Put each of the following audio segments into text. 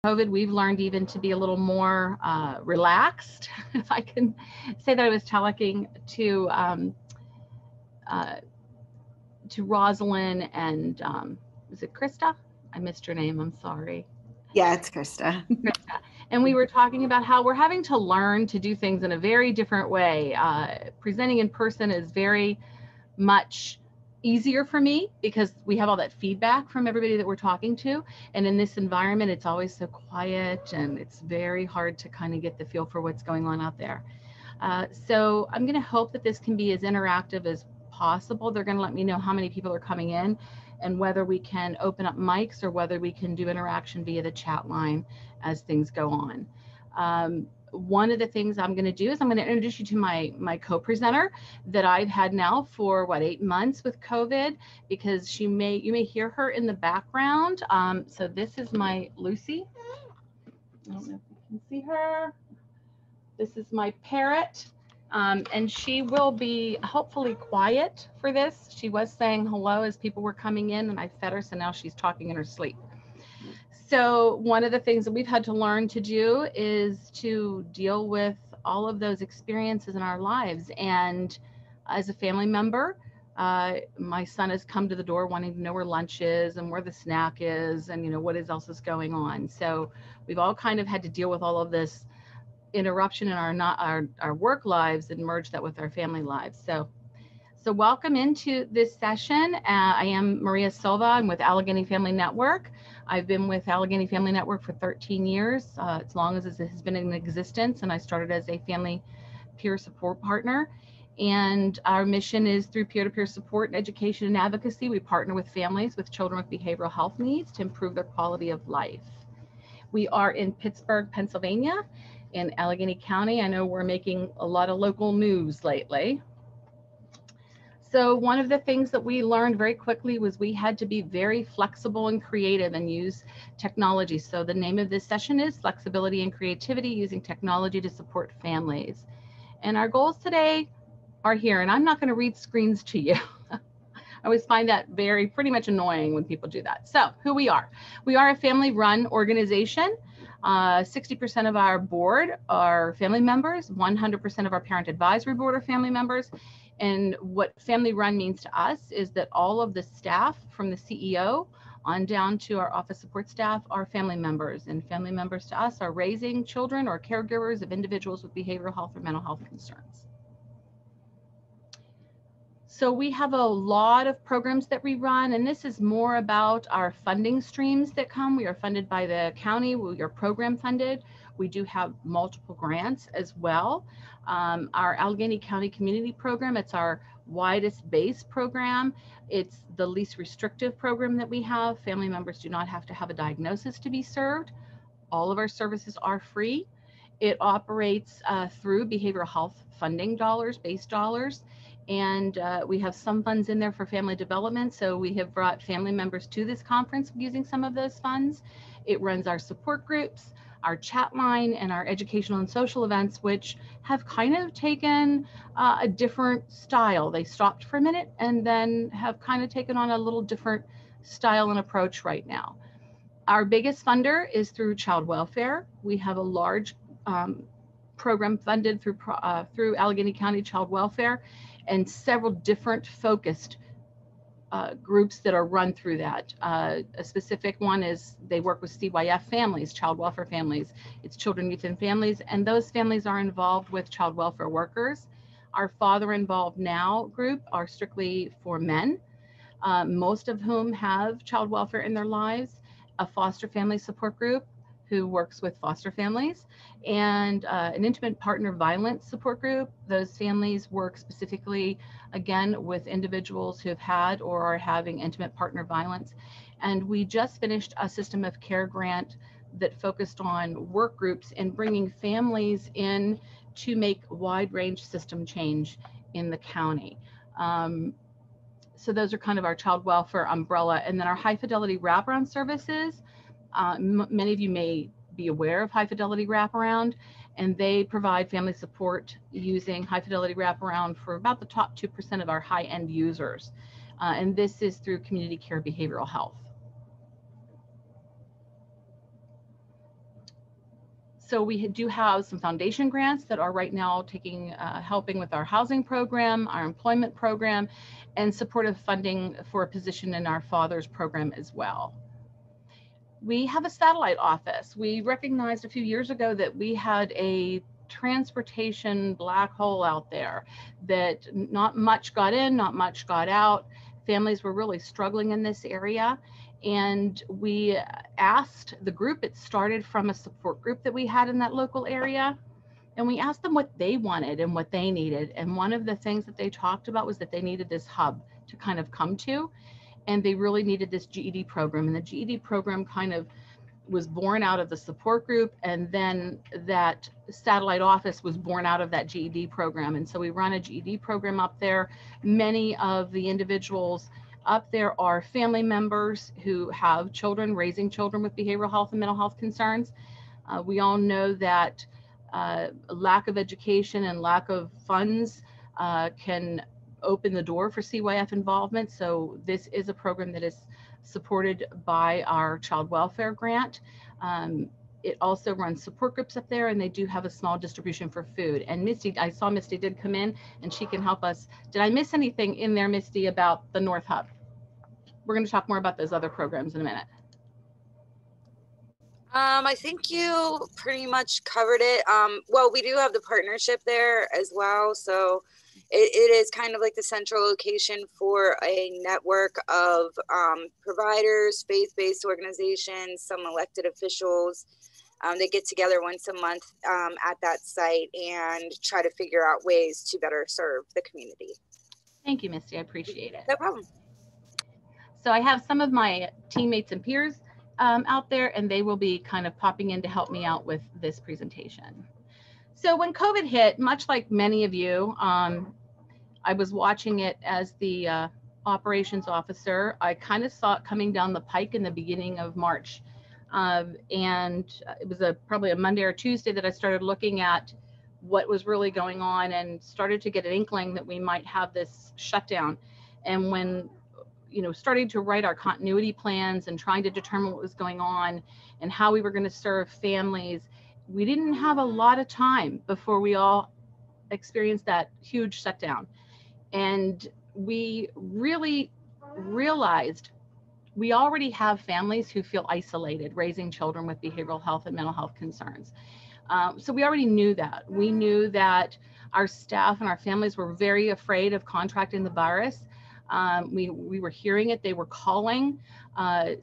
COVID, we've learned even to be a little more relaxed. If I can say that, I was talking uh, to Rosalind and is it Krista? I missed your name. I'm sorry. Yeah, it's Krista. Krista. And we were talking about how we're having to learn to do things in a very different way. Presenting in person is very much easier for me because we have all that feedback from everybody that we're talking to. And in this environment, it's always so quiet and it's very hard to kind of get the feel for what's going on out there. So I'm going to hope that this can be as interactive as possible. They're going to let me know how many people are coming in and whether we can open up mics or whether we can do interaction via the chat line as things go on. One of the things I'm going to do is I'm going to introduce you to my co-presenter that I've had now for 8 months with COVID, because you may hear her in the background. So this is my Lucy. I don't know if you can see her. This is my parrot. And she will be hopefully quiet for this. She was saying hello as people were coming in, and I fed her, so now she's talking in her sleep. So one of the things that we've had to learn to do is to deal with all of those experiences in our lives. And as a family member, my son has come to the door wanting to know where lunch is and where the snack is and, what else is going on. So we've all kind of had to deal with all of this interruption in our work lives and merge that with our family lives. So welcome into this session. I am Maria Silva. I'm with Allegheny Family Network. I've been with Allegheny Family Network for 13 years, as long as it has been in existence, and I started as a family peer support partner. And our mission is through peer-to-peer support and education and advocacy. We partner with families with children with behavioral health needs to improve their quality of life. We are in Pittsburgh, Pennsylvania, in Allegheny County. I know we're making a lot of local news lately. So one of the things that we learned very quickly was we had to be very flexible and creative and use technology. So the name of this session is Flexibility and Creativity Using Technology to Support Families. And our goals today are here, and I'm not going to read screens to you. I always find that pretty much annoying when people do that. So who we are. We are a family-run organization. 60% of our board are family members. 100% of our parent advisory board are family members. And what family run means to us is that all of the staff, from the CEO on down to our office support staff, are family members. And family members to us are raising children or caregivers of individuals with behavioral health or mental health concerns. So we have a lot of programs that we run, and this is more about our funding streams that come. We are funded by the county. We are program funded. We do have multiple grants as well. Our Allegheny County Community Program, it's our widest base program. It's the least restrictive program that we have. Family members do not have to have a diagnosis to be served. All of our services are free. It operates through behavioral health funding dollars, base dollars. And we have some funds in there for family development. So we have brought family members to this conference using some of those funds. It runs our support groups, our chat line, and our educational and social events, which have kind of taken a different style. They stopped for a minute and then have kind of taken on a little different style and approach right now. Our biggest funder is through child welfare. We have a large program funded through Allegheny County Child Welfare, and several different focused groups that are run through that. A specific one is they work with CYF families, child welfare families. It's children, youth, and families, and those families are involved with child welfare workers. Our Father Involved Now group are strictly for men, most of whom have child welfare in their lives. A foster family support group who works with foster families, and an intimate partner violence support group. Those families work specifically, again, with individuals who have had or are having intimate partner violence. And we just finished a system of care grant that focused on work groups and bringing families in to make wide range system change in the county. So those are kind of our child welfare umbrella. And then our high fidelity wraparound services. Many of you may be aware of High Fidelity Wraparound, and they provide family support using High Fidelity Wraparound for about the top 2% of our high-end users. And this is through Community Care Behavioral Health. So we do have some foundation grants that are right now helping with our housing program, our employment program, and supportive funding for a position in our father's program as well. We have a satellite office. We recognized a few years ago that we had a transportation black hole out there, that not much got in, not much got out. Families were really struggling in this area. And we asked the group, it started from a support group that we had in that local area. And we asked them what they wanted and what they needed. And one of the things that they talked about was that they needed this hub to kind of come to. And they really needed this GED program. And the GED program kind of was born out of the support group, and then that satellite office was born out of that GED program. And so we run a GED program up there. Many of the individuals up there are family members who have children, raising children with behavioral health and mental health concerns. We all know that lack of education and lack of funds can open the door for CYF involvement. So this is a program that is supported by our child welfare grant. It also runs support groups up there, and they do have a small distribution for food. And Misty, I saw Misty did come in, and she can help us. Did I miss anything in there, Misty, about the North Hub? We're going to talk more about those other programs in a minute. I think you pretty much covered it. Well, we do have the partnership there as well. So it is kind of like the central location for a network of providers, faith-based organizations, some elected officials. They get together once a month at that site and try to figure out ways to better serve the community. Thank you, Misty. I appreciate it. No problem. So I have some of my teammates and peers out there, and they will be kind of popping in to help me out with this presentation. So when COVID hit, much like many of you, I was watching it as the operations officer. I kind of saw it coming down the pike in the beginning of March. And it was probably a Monday or Tuesday that I started looking at what was really going on and started to get an inkling that we might have this shutdown. And when starting to write our continuity plans and trying to determine what was going on and how we were going to serve families, we didn't have a lot of time before we all experienced that huge shutdown. And we really realized we already have families who feel isolated, raising children with behavioral health and mental health concerns. So we already knew that. We knew that our staff and our families were very afraid of contracting the virus. We were hearing it. They were calling.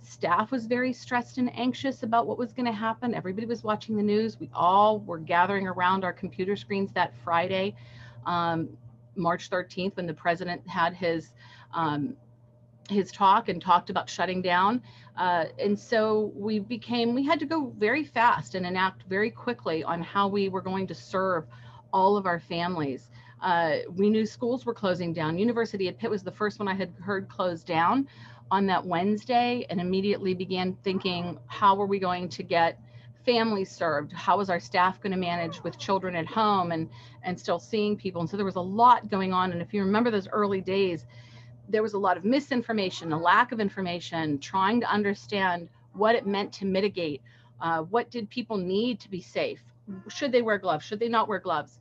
Staff was very stressed and anxious about what was going to happen. Everybody was watching the news. We all were gathering around our computer screens that Friday, March 13th, when the president had his talk and talked about shutting down. And so we had to go very fast and enact very quickly on how we were going to serve all of our families. We knew schools were closing down. University of Pitt was the first one I had heard closed down on that Wednesday, and immediately began thinking, how are we going to get families served? How is our staff going to manage with children at home and still seeing people? And so there was a lot going on. And if you remember those early days, there was a lot of misinformation, a lack of information, trying to understand what it meant to mitigate. What did people need to be safe? Should they wear gloves? Should they not wear gloves?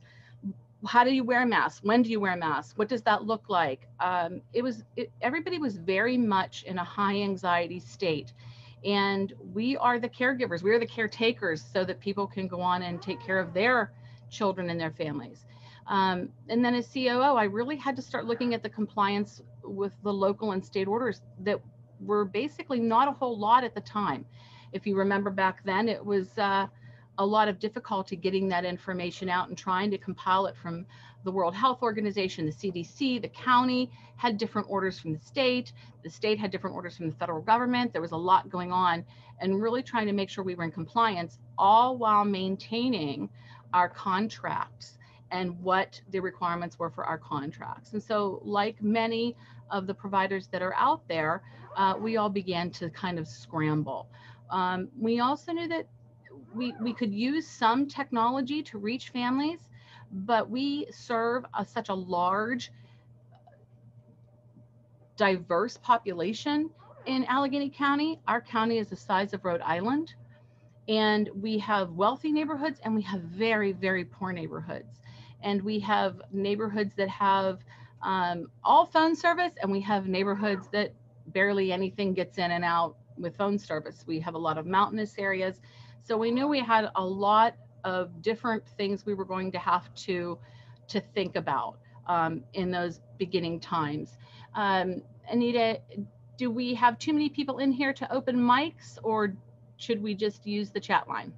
How do you wear a mask? When do you wear a mask? What does that look like? Everybody was very much in a high anxiety state. And we are the caregivers. We are the caretakers so that people can go on and take care of their children and their families. And then as COO, I really had to start looking at the compliance with the local and state orders that were basically not a whole lot at the time. If you remember back then, it was a lot of difficulty getting that information out and trying to compile it from the World Health Organization, the CDC, the county had different orders from the state had different orders from the federal government. There was a lot going on, and really trying to make sure we were in compliance, all while maintaining our contracts and what the requirements were for our contracts. And so, like many of the providers that are out there, we all began to kind of scramble. We also knew that we could use some technology to reach families, but we serve such a large, diverse population in Allegheny County. Our county is the size of Rhode Island. And we have wealthy neighborhoods and we have very, very poor neighborhoods. And we have neighborhoods that have all phone service, and we have neighborhoods that barely anything gets in and out with phone service. We have a lot of mountainous areas. So we knew we had a lot of different things we were going to have to think about in those beginning times. Anita, do we have too many people in here to open mics, or should we just use the chat line?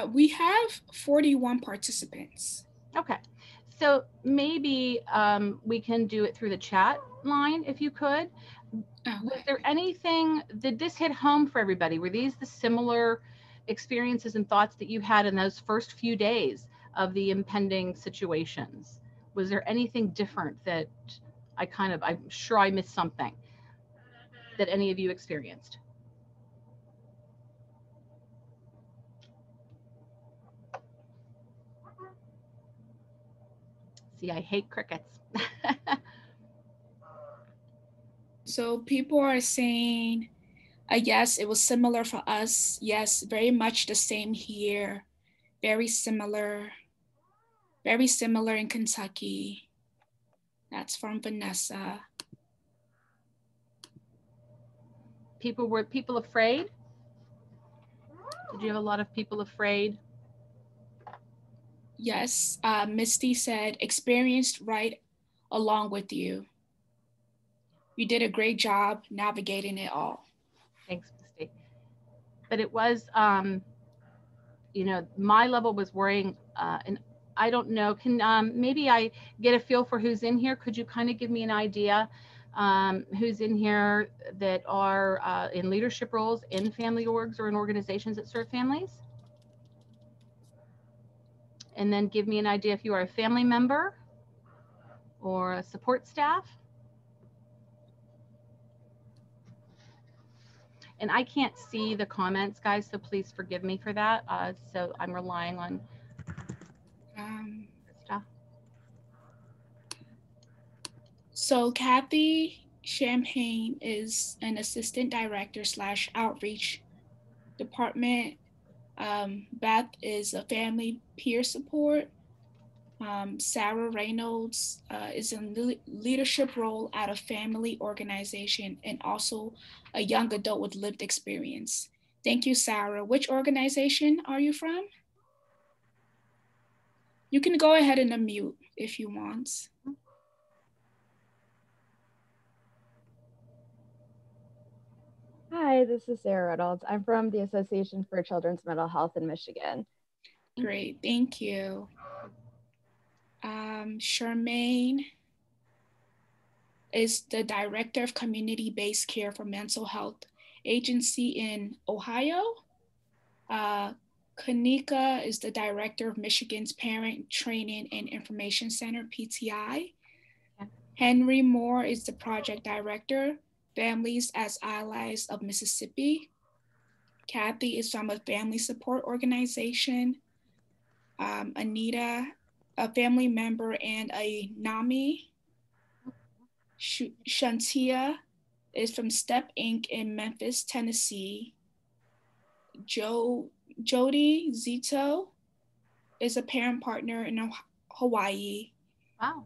We have 41 participants. Okay, so maybe we can do it through the chat line if you could. Okay. Was there anything, did this hit home for everybody? Were these the similar experiences and thoughts that you had in those first few days of the impending situations? Was there anything different that I'm sure I missed something that any of you experienced? See, I hate crickets. So people are saying, yes, it was similar for us. Yes, very much the same here. Very similar in Kentucky. That's from Vanessa. Were people afraid? Did you have a lot of people afraid? Yes, Misty said, experienced right along with you. You did a great job navigating it all. Thanks, Misty. But it was, you know, my level was worrying, and I don't know, can maybe I get a feel for who's in here? Could you kind of give me an idea who's in here that are in leadership roles in family orgs or in organizations that serve families? And then give me an idea if you are a family member or a support staff. And I can't see the comments, guys, so please forgive me for that. So I'm relying on stuff. So Kathy Champagne is an assistant director / outreach department. Beth is a family peer support. Sarah Reynolds is in leadership role at a family organization and also a young adult with lived experience. Thank you, Sarah. Which organization are you from? You can go ahead and unmute if you want. Hi, this is Sarah Reynolds. I'm from the Association for Children's Mental Health in Michigan. Great, thank you. Charmaine is the Director of Community-Based Care for Mental Health Agency in Ohio. Kanika is the Director of Michigan's Parent Training and Information Center, PTI. Yeah. Henry Moore is the Project Director, Families as Allies of Mississippi. Kathy is from a family support organization. Anita, a family member and a NAMI. Shantia is from Step Inc. in Memphis, Tennessee. Jody Zito is a parent partner in Hawaii. Wow.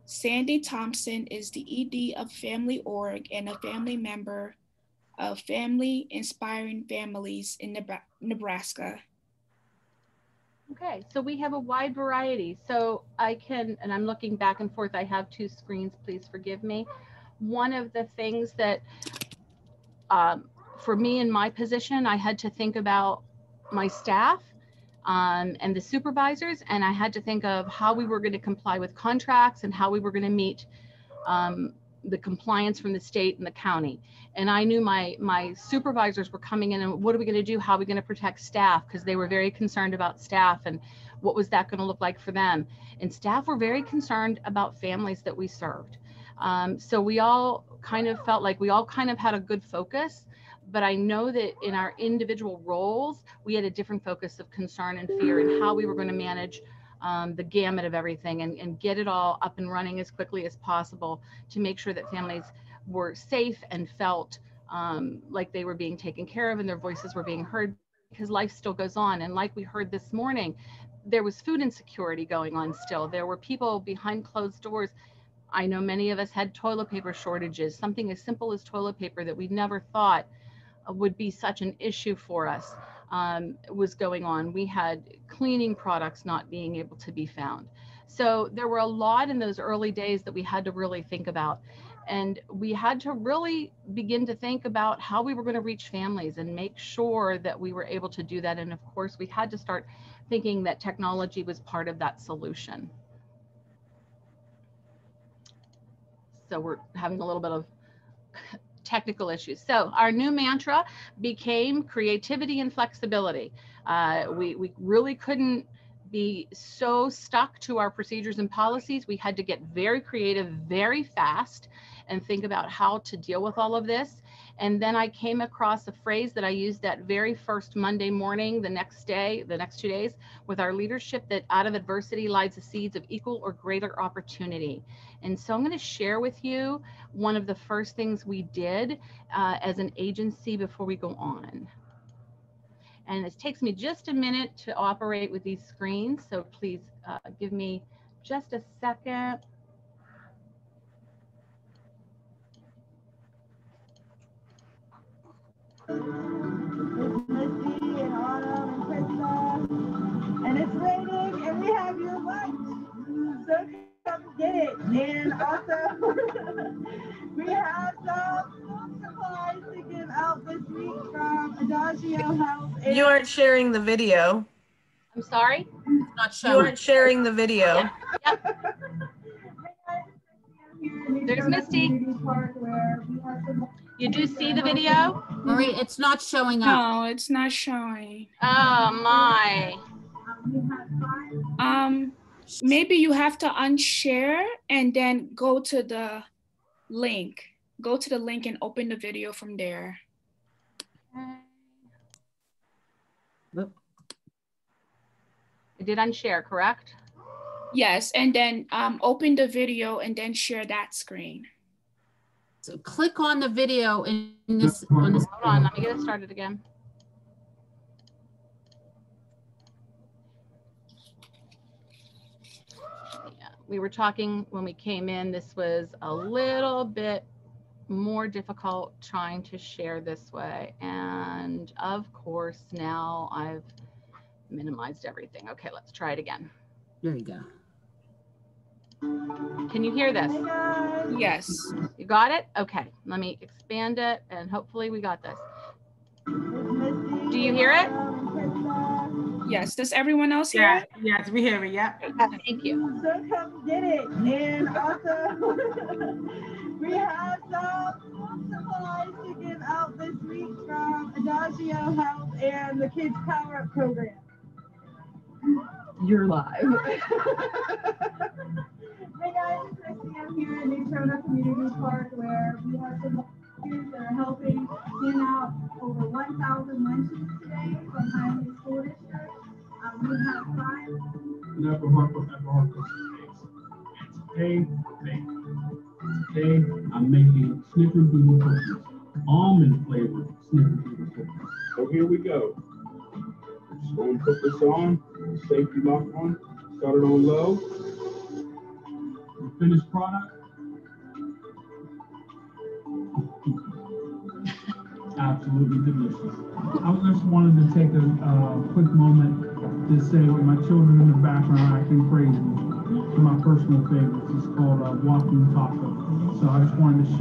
Sandy Thompson is the ED of Family Org and a family member of Family Inspiring Families in Nebraska. Okay, so we have a wide variety. So I can, and I'm looking back and forth, I have two screens, please forgive me. One of the things that for me in my position, I had to think about my staff and the supervisors, and I had to think of how we were going to comply with contracts and how we were going to meet the compliance from the state and the county. And I knew my supervisors were coming in and what are we going to do? How are we going to protect staff? Because they were very concerned about staff and what was that going to look like for them. And staff were very concerned about families that we served. So we all kind of felt like we all kind of had a good focus, but I know that in our individual roles, we had a different focus of concern and fear and how we were going to manage the gamut of everything and get it all up and running as quickly as possible to make sure that families were safe and felt like they were being taken care of and their voices were being heard, because life still goes on. And like we heard this morning, there was food insecurity going on still. There were people behind closed doors. I know many of us had toilet paper shortages, something as simple as toilet paper that we never thought would be such an issue for us was going on. We had cleaning products not being able to be found. So there were a lot in those early days that we had to really think about. And we had to really begin to think about how we were going to reach families and make sure that we were able to do that. And of course, we had to start thinking that technology was part of that solution. So we're having a little bit of technical issues. So our new mantra became creativity and flexibility. We really couldn't be so stuck to our procedures and policies. We had to get very creative, very fast, and think about how to deal with all of this. And then I came across a phrase that I used that very first Monday morning, the next 2 days, with our leadership, that out of adversity lies the seeds of equal or greater opportunity. And so I'm going to share with you one of the first things we did as an agency before we go on. And it takes me just a minute to operate with these screens, so please give me just a second. It's Misty and Autumn and Krista, and it's raining, and we have your lunch, so come get it. And also, we have some food supplies to give out this week from Adagio Health. You aren't sharing the video. I'm sorry? It's not showing. You aren't sharing the video. Yep. There's Misty. You do see the video? Marie, it's not showing up. No, it's not showing. Oh my. Maybe you have to unshare and then go to the link. Go to the link and open the video from there. I did unshare, correct? Yes, and then open the video and then share that screen. So click on the video in this. On this. Hold on, let me get it started again. Yeah, we were talking when we came in, this was a little bit more difficult trying to share this way. And of course, now I've minimized everything. Okay, let's try it again. There you go. Can you hear this? Yes. You got it? Okay, let me expand it and hopefully we got this. Do you hear it? Yes. Does everyone else hear it? Yes, we hear it. Yeah. Thank you. So come get it. And also, we have some food supplies to give out this week from Adagio Health and the Kids Power Up program. You're live. Hey guys, it's Christy. I'm here at Natrona Community Park where we have some volunteers that are helping hand out over 1,000 lunches today from Highland School District. We have 5. Today, I'm making Snicker Doodle cookies, almond flavored Snicker Doodle cookies. So here we go. Just going to put this on, safety lock on, start it on low. The finished product. Absolutely delicious. I just wanted to take a quick moment to say with my children in the background acting crazy, one of my personal favorites is called Walking Taco. So I just wanted to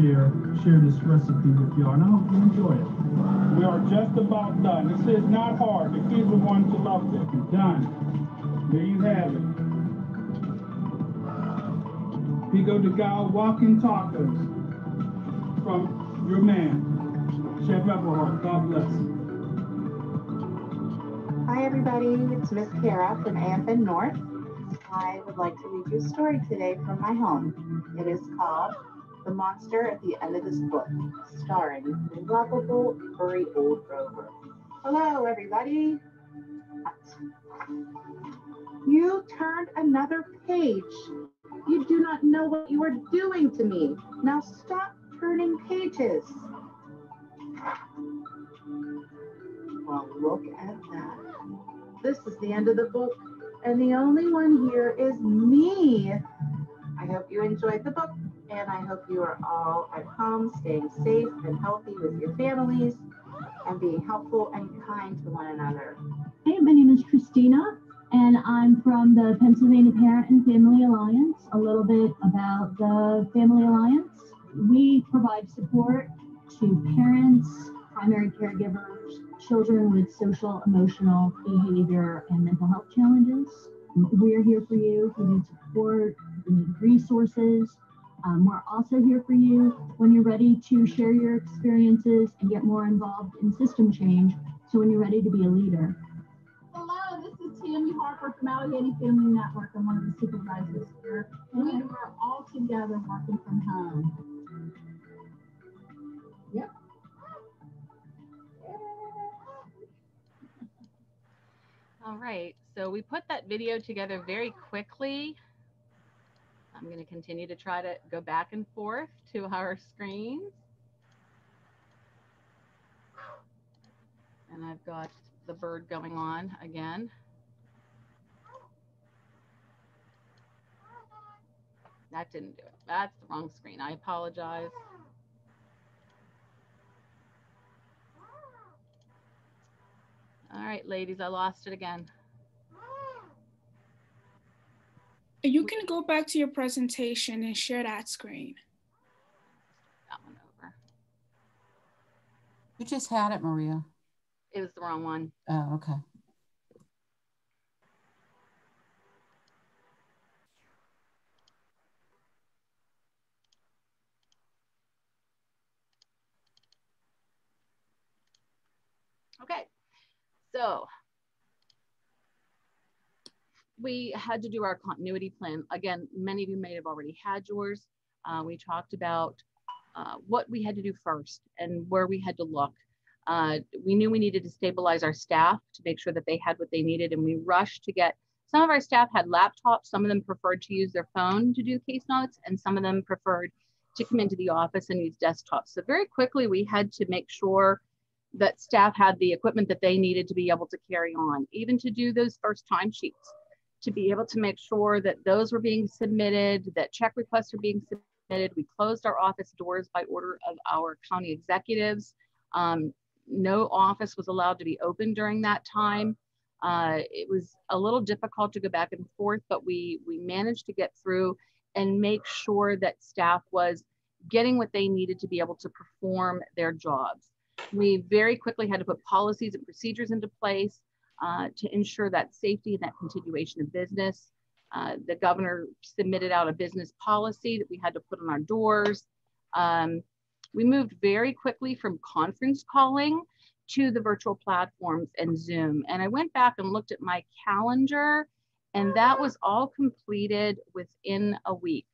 share this recipe with y'all, and I hope you enjoy it. We are just about done. This is not hard. The kids are going to love this. Done. There you have it. Pico de Gallo Walking Tacos from your man, Chef Everhart. God bless. Hi everybody, it's Miss Kara from AFN North. I would like to read you a story today from my home. It is called The Monster at the End of This Book, starring the lovable furry old rover. Hello everybody. You turned another page. You do not know what you are doing to me. Now stop turning pages. Well, look at that. This is the end of the book, and the only one here is me. I hope you enjoyed the book, and I hope you are all at home staying safe and healthy with your families and being helpful and kind to one another. Hey, my name is Christina, and I'm from the Pennsylvania Parent and Family Alliance. A little bit about the Family Alliance. We provide support to parents, primary caregivers, children with social, emotional, behavior, and mental health challenges. We're here for you if you need support, if you need resources. We're also here for you when you're ready to share your experiences and get more involved in system change. So when you're ready to be a leader. Hello, this is Tammy Harper from Allegheny Family Network. I'm one of the supervisors here. We are all together working from home. Yep. All right, so we put that video together very quickly. I'm going to continue to try to go back and forth to our screens. And I've got the bird going on again. That didn't do it. That's the wrong screen. I apologize. All right, ladies, I lost it again. You can go back to your presentation and share that screen. That one over. You just had it, Maria. It was the wrong one. Oh, okay. Okay, so we had to do our continuity plan. Again, many of you may have already had yours. We talked about what we had to do first and where we had to look. We knew we needed to stabilize our staff to make sure that they had what they needed, and we rushed to get, some of our staff had laptops, some of them preferred to use their phone to do case notes, and some of them preferred to come into the office and use desktops. So very quickly, we had to make sure that staff had the equipment that they needed to be able to carry on, even to do those first timesheets, to be able to make sure that those were being submitted, that check requests were being submitted. We closed our office doors by order of our county executives. No office was allowed to be open during that time. It was a little difficult to go back and forth, but we managed to get through and make sure that staff was getting what they needed to be able to perform their jobs. We very quickly had to put policies and procedures into place to ensure that safety and that continuation of business. The governor submitted out a business policy that we had to put on our doors. We moved very quickly from conference calling to the virtual platforms and Zoom. And I went back and looked at my calendar, and that was all completed within a week.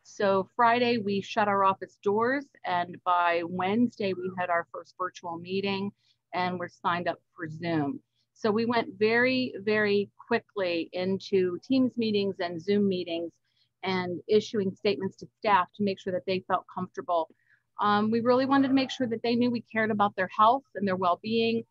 So Friday, we shut our office doors, and by Wednesday, we had our first virtual meeting and we're signed up for Zoom. So we went very, very quickly into Teams meetings and Zoom meetings and issuing statements to staff to make sure that they felt comfortable. We really wanted to make sure that they knew we cared about their health and their well-being.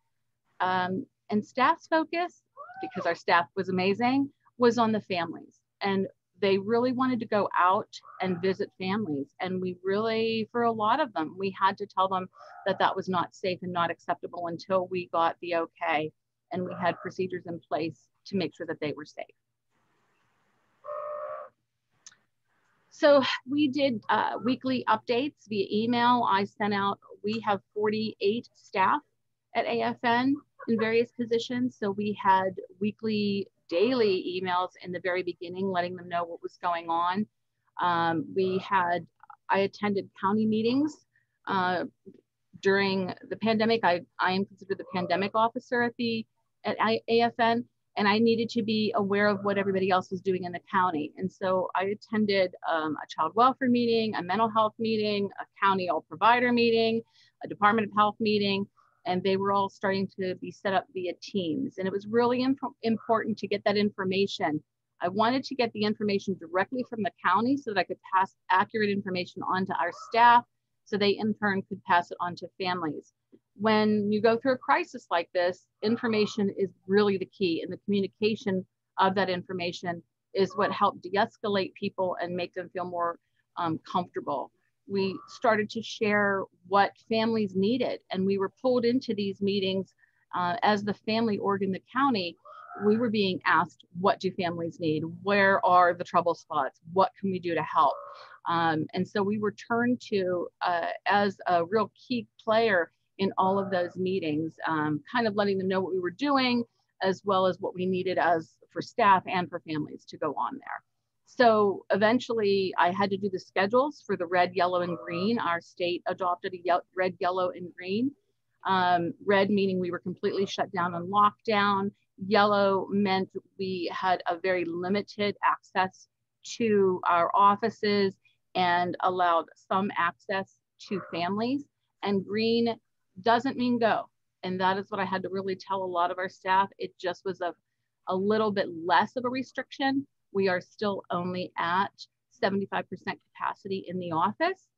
And staff's focus, because our staff was amazing, was on the families. And they really wanted to go out and visit families. And we really, for a lot of them, we had to tell them that that was not safe and not acceptable until we got the okay. And we had procedures in place to make sure that they were safe. So we did weekly updates via email. I sent out, we have 48 staff at AFN in various positions. So we had weekly, daily emails in the very beginning, letting them know what was going on. I attended county meetings during the pandemic. I am considered the pandemic officer at AFN, and I needed to be aware of what everybody else was doing in the county. And so I attended a child welfare meeting, a mental health meeting, a county all provider meeting, a Department of Health meeting, and they were all starting to be set up via Teams. And it was really important to get that information. I wanted to get the information directly from the county so that I could pass accurate information on to our staff so they in turn could pass it on to families. when you go through a crisis like this, information is really the key, and the communication of that information is what helped de-escalate people and make them feel more comfortable. We started to share what families needed, and we were pulled into these meetings as the family org in the county. We were being asked, what do families need? Where are the trouble spots? What can we do to help? And so we were turned to as a real key player in all of those meetings, kind of letting them know what we were doing, as well as what we needed as for staff and for families to go on there. So eventually I had to do the schedules for the red, yellow, and green. Our state adopted a red, yellow, and green. Red meaning we were completely shut down on lockdown. Yellow meant we had a very limited access to our offices and allowed some access to families. And green doesn't mean go. And that is what I had to really tell a lot of our staff. It just was a little bit less of a restriction. We are still only at 75% capacity in the office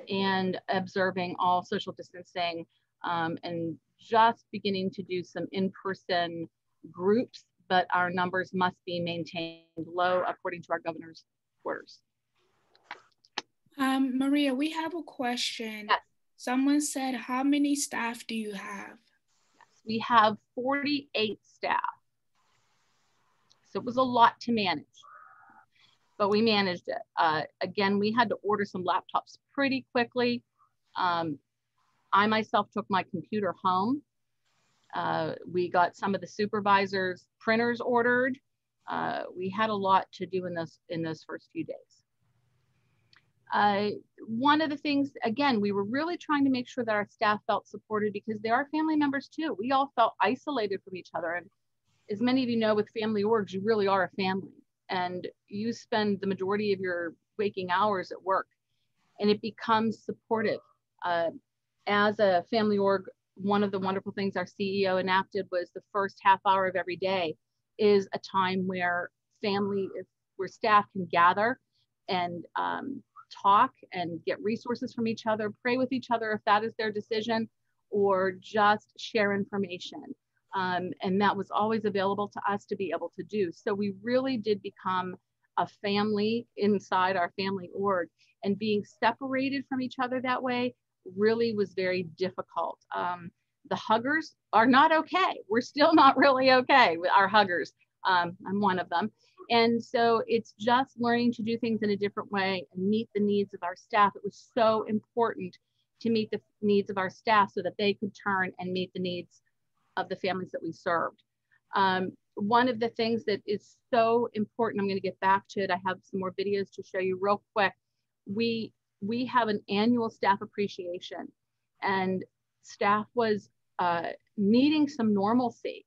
and observing all social distancing and just beginning to do some in-person groups, but our numbers must be maintained low according to our governor's orders. Maria, we have a question. Yes. Someone said, how many staff do you have? Yes, we have 48 staff. So it was a lot to manage, but we managed it. Again, we had to order some laptops pretty quickly. I myself took my computer home. We got some of the supervisors' printers ordered. We had a lot to do in those first few days. One of the things, again, we were really trying to make sure that our staff felt supported because they are family members too. We all felt isolated from each other. And as many of you know, with family orgs, you really are a family and you spend the majority of your waking hours at work, and it becomes supportive. As a family org, one of the wonderful things our CEO enacted was the first half hour of every day is a time where where staff can gather and talk and get resources from each other, pray with each other if that is their decision, or just share information. And that was always available to us to be able to do. So we really did become a family inside our family org, and being separated from each other that way really was very difficult. The huggers are not okay. We're still not really okay with our huggers. I'm one of them. And so it's just learning to do things in a different way and meet the needs of our staff. It was so important to meet the needs of our staff so that they could turn and meet the needs of the families that we served. One of the things that is so important, I'm going to get back to it. I have some more videos to show you real quick. We have an annual staff appreciation, and staff was needing some normalcy.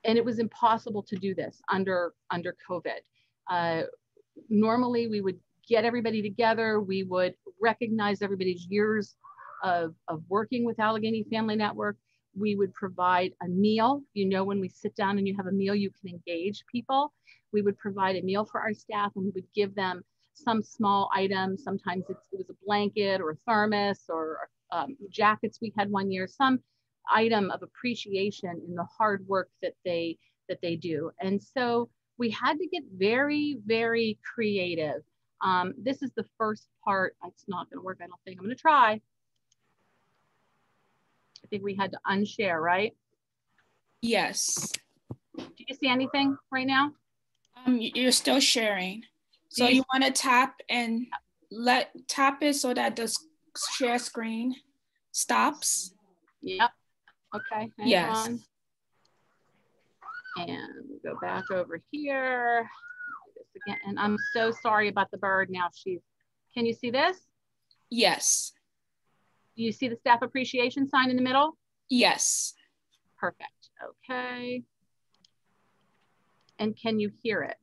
And it was impossible to do this under COVID. Normally, we would get everybody together. We would recognize everybody's years of working with Allegheny Family Network. We would provide a meal. You know, when we sit down and you have a meal, you can engage people. We would provide a meal for our staff, and we would give them some small items. Sometimes it was a blanket or a thermos or jackets. We had one year, some item of appreciation in the hard work that they do. And so we had to get very, very creative. This is the first part. It's not going to work, I don't think. I'm going to try. I think we had to unshare, right? Yes. Do you see anything right now? You're still sharing. So you want to tap it so that the share screen stops? Yep. Okay. Yes. On. And go back over here. Do this again. And I'm so sorry about the bird now. Can you see this? Yes. Do you see the staff appreciation sign in the middle? Yes. Perfect. Okay. And can you hear it?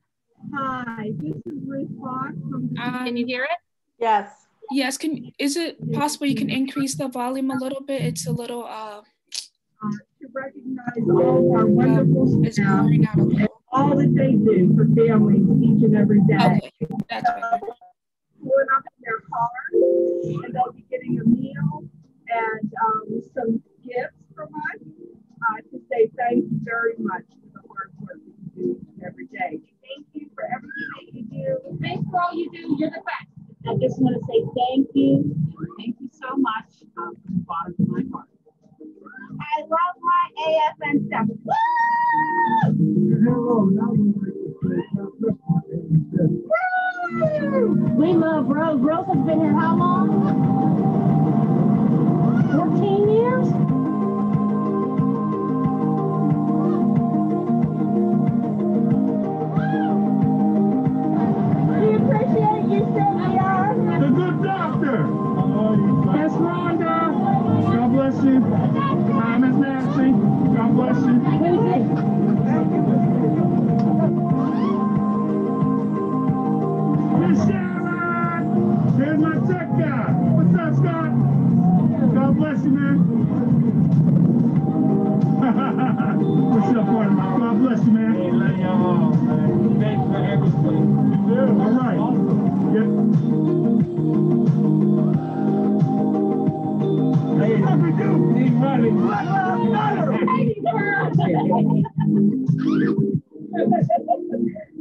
Hi, this is Ruth Fox from. Can you hear it? Yes. Yes. Is it possible you can increase the volume a little bit? It's a little to recognize all our wonderful staff and all that they do for families each and every day. Okay, that's better. Pulling up in their car, and they'll be getting a meal and some gifts from us to say thank you very much for the hard work that you do each and every day. Thank you for everything that you do. Thanks for all you do. You're the best. I just want to say thank you. Thank you so much from the bottom of my heart. I love my AFN stuff. We love Rose. Rose has been here how long? 14 years? We appreciate you, Sylvia. The good doctor. Miss Rhonda. God bless you. Miss Nancy. God bless you. Miss Sharon. Here's my tech guy. What's up, Scott? God bless you, man. What's up, partner? God bless you, man. Hey, love y'all all, man. Thanks for everything. You do. All right. Yep. Hey, how we do? He's running.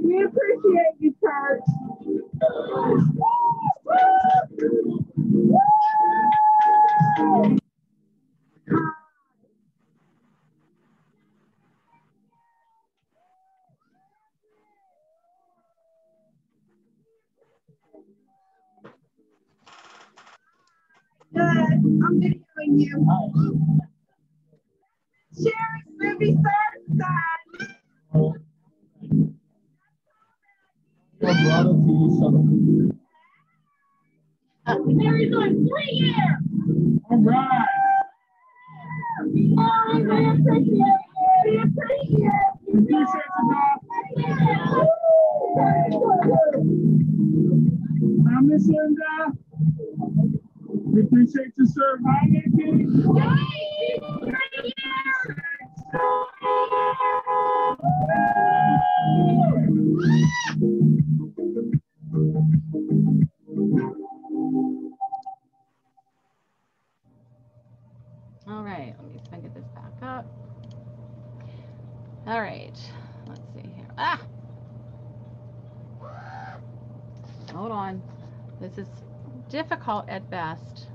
We appreciate you, Kurt. Good. I'm videoing you. Sherry's movie third son. Mary's on 3 years. All right. Oh, we appreciate you. We appreciate you. Appreciate you, Doc. I miss Linda. We appreciate you, sir. Hi, Nikki. All right, let me see if I can get this back up. All right, let's see here. Ah! Hold on. This is difficult at best.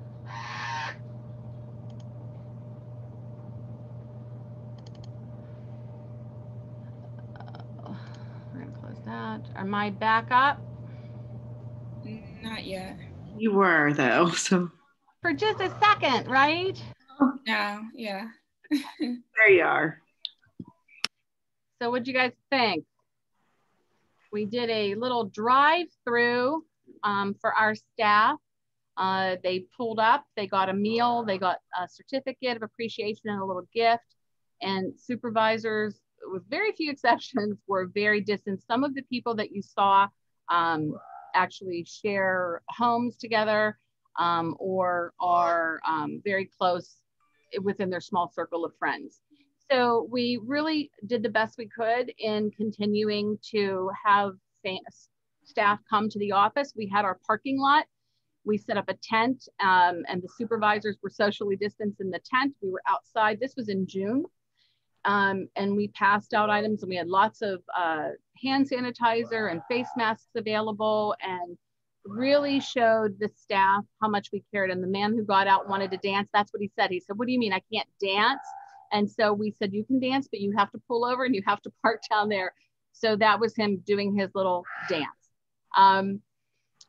We're gonna close that. Am I back up? Not yet. You were though, so. For just a second, right? No, yeah. There you are. So what'd you guys think? We did a little drive-through for our staff. They pulled up, they got a meal, they got a certificate of appreciation and a little gift. And supervisors, with very few exceptions, were very distant. Some of the people that you saw actually share homes together or are very close within their small circle of friends. So we really did the best we could in continuing to have staff come to the office. We had our parking lot. We set up a tent and the supervisors were socially distanced in the tent. We were outside. This was in June. And we passed out items and we had lots of hand sanitizer and face masks available and really showed the staff how much we cared. And the man who got out wanted to dance. That's what he said. He said, "What do you mean I can't dance?" And so we said, "You can dance, but you have to pull over and you have to park down there." So that was him doing his little dance.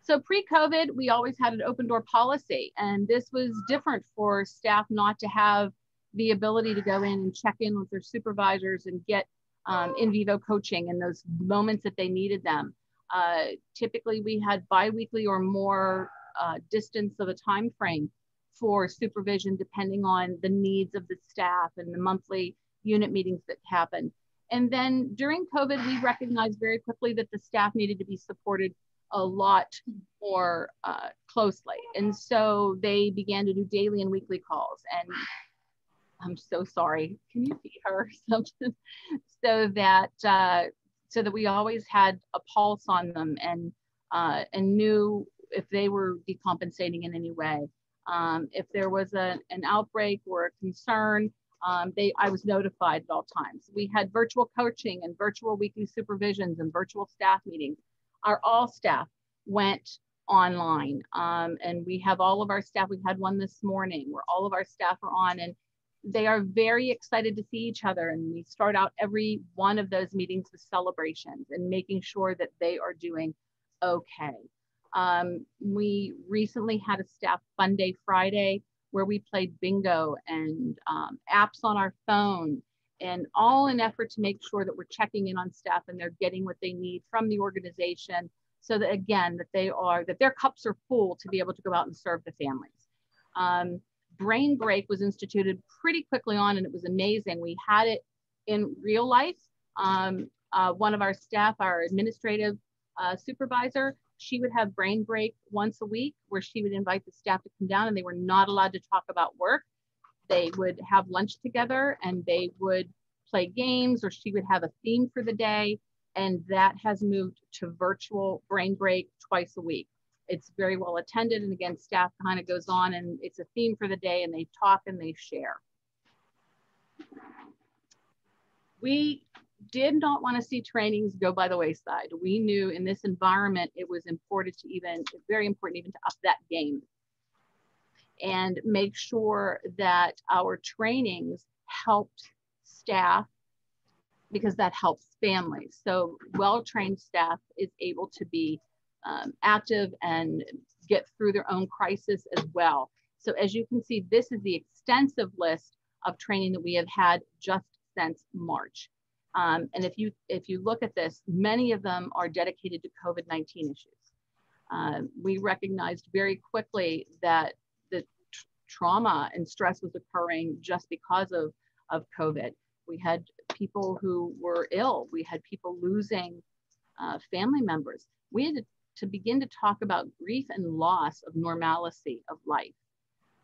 So pre-COVID, we always had an open door policy. And this was different for staff not to have the ability to go in and check in with their supervisors and get in vivo coaching in those moments that they needed them. Typically, we had bi-weekly or more distance of a time frame for supervision, depending on the needs of the staff and the monthly unit meetings that happened. And then during COVID, we recognized very quickly that the staff needed to be supported a lot more closely. And so they began to do daily and weekly calls. And I'm so sorry. Can you see her? so that we always had a pulse on them and knew if they were decompensating in any way. If there was an outbreak or a concern, I was notified at all times. We had virtual coaching and virtual weekly supervisions and virtual staff meetings. All staff went online, and we have all of our staff. We had one this morning where all of our staff are on, and they are very excited to see each other. And we start out every one of those meetings with celebrations and making sure that they are doing okay. We recently had a staff fun day Friday where we played bingo and apps on our phone, and all in effort to make sure that we're checking in on staff and they're getting what they need from the organization, so that again, that their cups are full to be able to go out and serve the families. Brain break was instituted pretty quickly on, and it was amazing. We had it in real life. One of our staff, our administrative supervisor, she would have brain break once a week where she would invite the staff to come down, and they were not allowed to talk about work. They would have lunch together and they would play games, or she would have a theme for the day. And that has moved to virtual brain break twice a week. It's very well attended. And again, staff kind of goes on and it's a theme for the day, and they talk and they share. We did not want to see trainings go by the wayside. We knew in this environment, it was important to very important even to up that game and make sure that our trainings helped staff, because that helps families. So well-trained staff is able to be active and get through their own crisis as well. So as you can see, this is the extensive list of training that we have had just since March. And if you look at this, many of them are dedicated to COVID-19 issues. We recognized very quickly that the trauma and stress was occurring just because of COVID. We had people who were ill. We had people losing family members. We had to begin to talk about grief and loss of normalcy of life.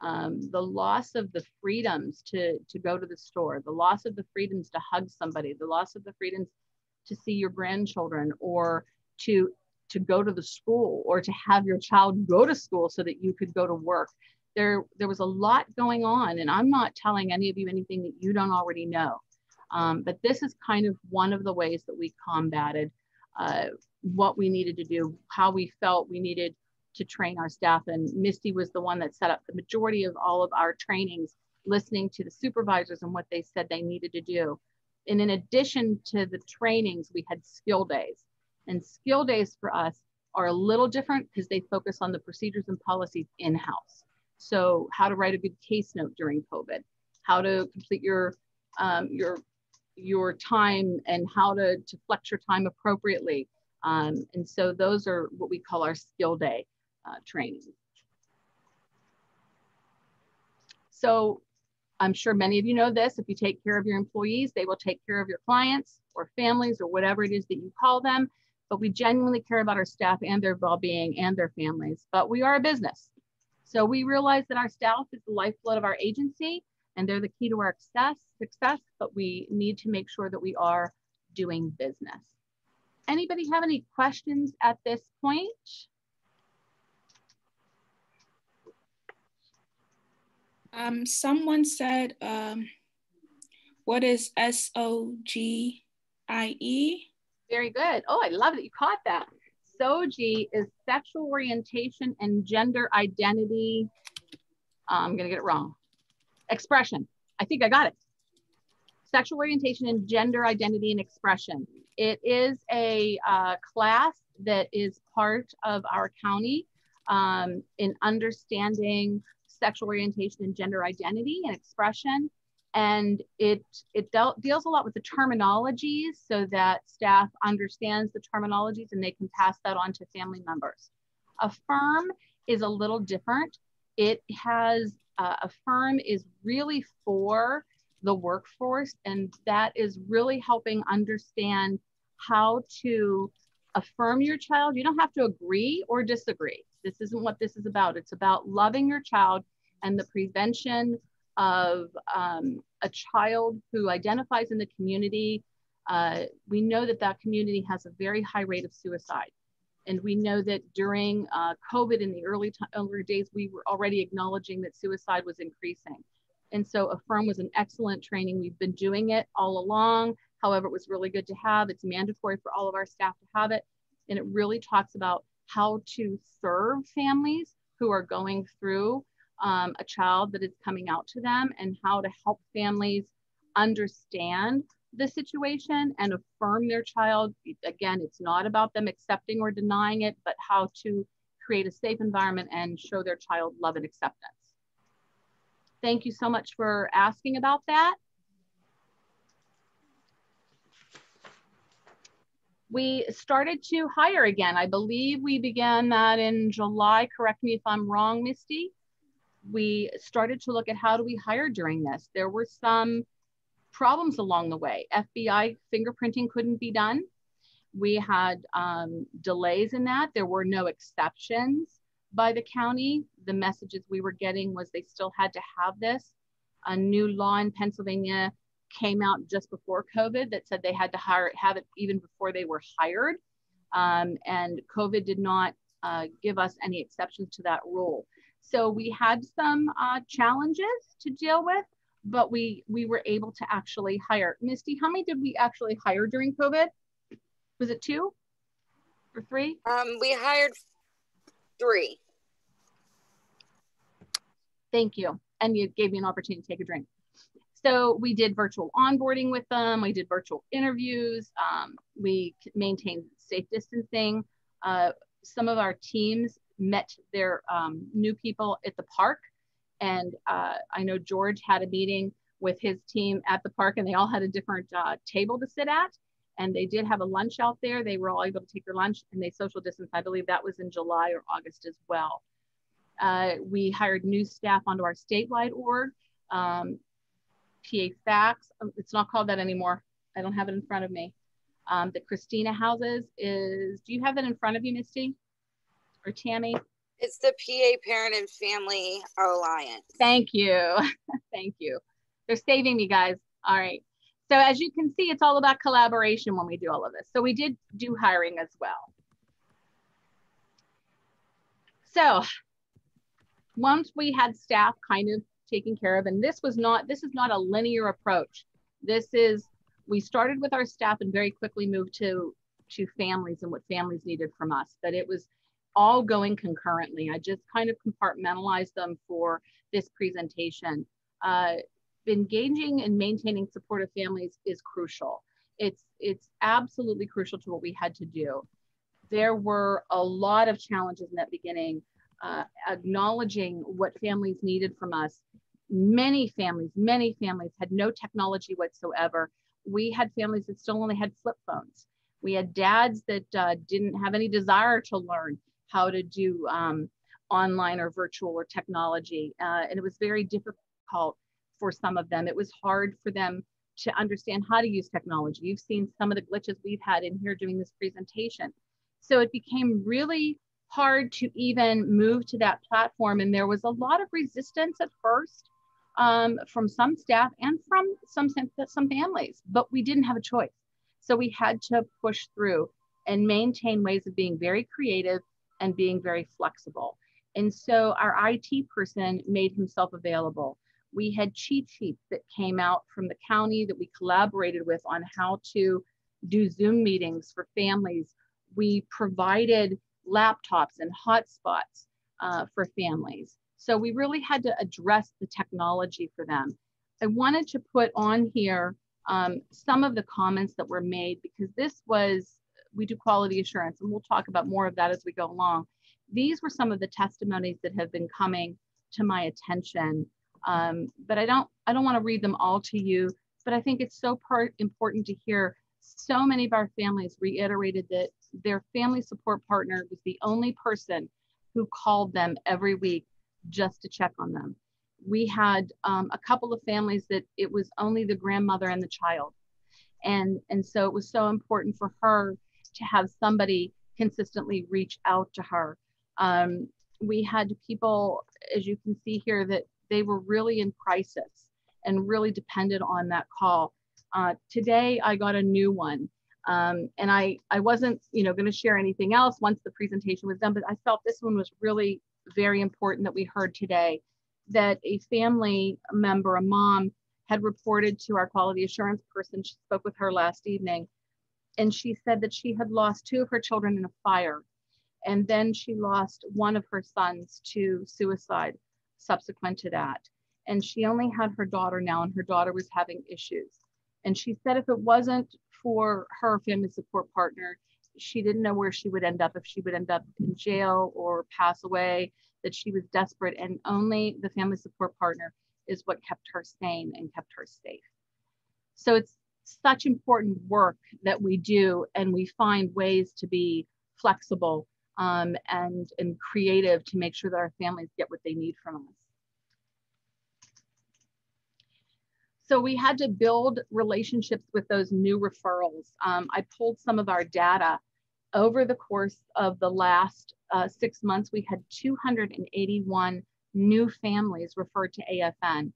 The loss of the freedoms to go to the store, the loss of the freedoms to hug somebody, the loss of the freedoms to see your grandchildren, or to go to the school, or to have your child go to school so that you could go to work. There was a lot going on, and I'm not telling any of you anything that you don't already know. But this is kind of one of the ways that we combated what we needed to do, how we felt we needed to train our staff. And Misty was the one that set up the majority of all of our trainings, listening to the supervisors and what they said they needed to do. And in addition to the trainings, we had skill days. And skill days for us are a little different because they focus on the procedures and policies in-house. So how to write a good case note during COVID, how to complete your time, and how to flex your time appropriately. And so those are what we call our skill day training. So I'm sure many of you know this: if you take care of your employees, they will take care of your clients or families or whatever it is that you call them. But we genuinely care about our staff and their well-being and their families. But we are a business. So we realize that our staff is the lifeblood of our agency, and they're the key to our success, but we need to make sure that we are doing business. Anybody have any questions at this point? Someone said, what is SOGIE? Very good. Oh, I love that you caught that. SOGIE is sexual orientation and gender identity. I'm gonna get it wrong. Expression. I think I got it. Sexual orientation and gender identity and expression. It is a class that is part of our county in understanding sexual orientation and gender identity and expression. And it deals a lot with the terminologies so that staff understands the terminologies and they can pass that on to family members. Affirm is a little different. It has, Affirm is really for the workforce, and that is really helping understand how to affirm your child. You don't have to agree or disagree. This isn't what this is about. It's about loving your child and the prevention of a child who identifies in the community. We know that that community has a very high rate of suicide. And we know that during COVID in the early days, we were already acknowledging that suicide was increasing. And so Affirm was an excellent training. We've been doing it all along. However, it was really good to have. It's mandatory for all of our staff to have it. And it really talks about how to serve families who are going through a child that is coming out to them, and how to help families understand the situation and affirm their child. Again, it's not about them accepting or denying it, but how to create a safe environment and show their child love and acceptance. Thank you so much for asking about that. We started to hire again. I believe we began that in July. Correct me if I'm wrong, Misty. We started to look at how do we hire during this. There were some problems along the way. FBI fingerprinting couldn't be done. We had delays in that. There were no exceptions by the county. The messages we were getting was they still had to have this. A new law in Pennsylvania came out just before COVID that said they had to have it even before they were hired. And COVID did not give us any exceptions to that rule. So we had some challenges to deal with, but we were able to actually hire. Misty, how many did we actually hire during COVID? Was it 2 or 3? We hired 3. Thank you. And you gave me an opportunity to take a drink. So we did virtual onboarding with them. We did virtual interviews. We maintained safe distancing. Some of our teams met their new people at the park. And I know George had a meeting with his team at the park, and they all had a different table to sit at. And they did have a lunch out there. They were all able to take their lunch, and they social distanced. I believe that was in July or August as well. We hired new staff onto our statewide org. PA Fax, it's not called that anymore. I don't have it in front of me. That Christina houses is, do you have that in front of you, Misty or Tammy? It's the PA Parent and Family Alliance. Thank you. Thank you. They're saving me, guys. All right. So as you can see, it's all about collaboration when we do all of this. So we did do hiring as well. So once we had staff kind of taken care of, and this is not a linear approach. We started with our staff and very quickly moved to families and what families needed from us, but it was all going concurrently. I just kind of compartmentalized them for this presentation. Engaging and maintaining supportive families is crucial. It's absolutely crucial to what we had to do. There were a lot of challenges in that beginning, acknowledging what families needed from us. Many families had no technology whatsoever. We had families that still only had flip phones. We had dads that didn't have any desire to learn how to do online or virtual or technology. And it was very difficult for some of them. It was hard for them to understand how to use technology. You've seen some of the glitches we've had in here doing this presentation. So it became really hard to even move to that platform. And there was a lot of resistance at first from some staff and from some families, but we didn't have a choice. So we had to push through and maintain ways of being very creative and being very flexible. And so our IT person made himself available. We had cheat sheets that came out from the county that we collaborated with on how to do Zoom meetings for families. We provided laptops and hotspots for families. So we really had to address the technology for them. I wanted to put on here some of the comments that were made, because we do quality assurance, and we'll talk about more of that as we go along. These were some of the testimonies that have been coming to my attention. But I don't want to read them all to you, but I think it's so important to hear so many of our families reiterated that their family support partner was the only person who called them every week just to check on them. We had a couple of families that it was only the grandmother and the child. And so it was so important for her to have somebody consistently reach out to her. We had people, as you can see here, that they were really in crisis and really depended on that call. Today, I got a new one. And I wasn't going to share anything else once the presentation was done, but I felt this one was really very important that we heard today. that a family member, a mom, had reported to our quality assurance person. She spoke with her last evening, and she said that she had lost 2 of her children in a fire. And then she lost one of her sons to suicide subsequent to that. And she only had her daughter now, and her daughter was having issues. And she said if it wasn't for her family support partner, she didn't know where she would end up, if she would end up in jail or pass away, that she was desperate, and only the family support partner is what kept her sane and kept her safe. So it's such important work that we do, and we find ways to be flexible and creative to make sure that our families get what they need from us. So we had to build relationships with those new referrals. I pulled some of our data. Over the course of the last 6 months, we had 281 new families referred to AFN.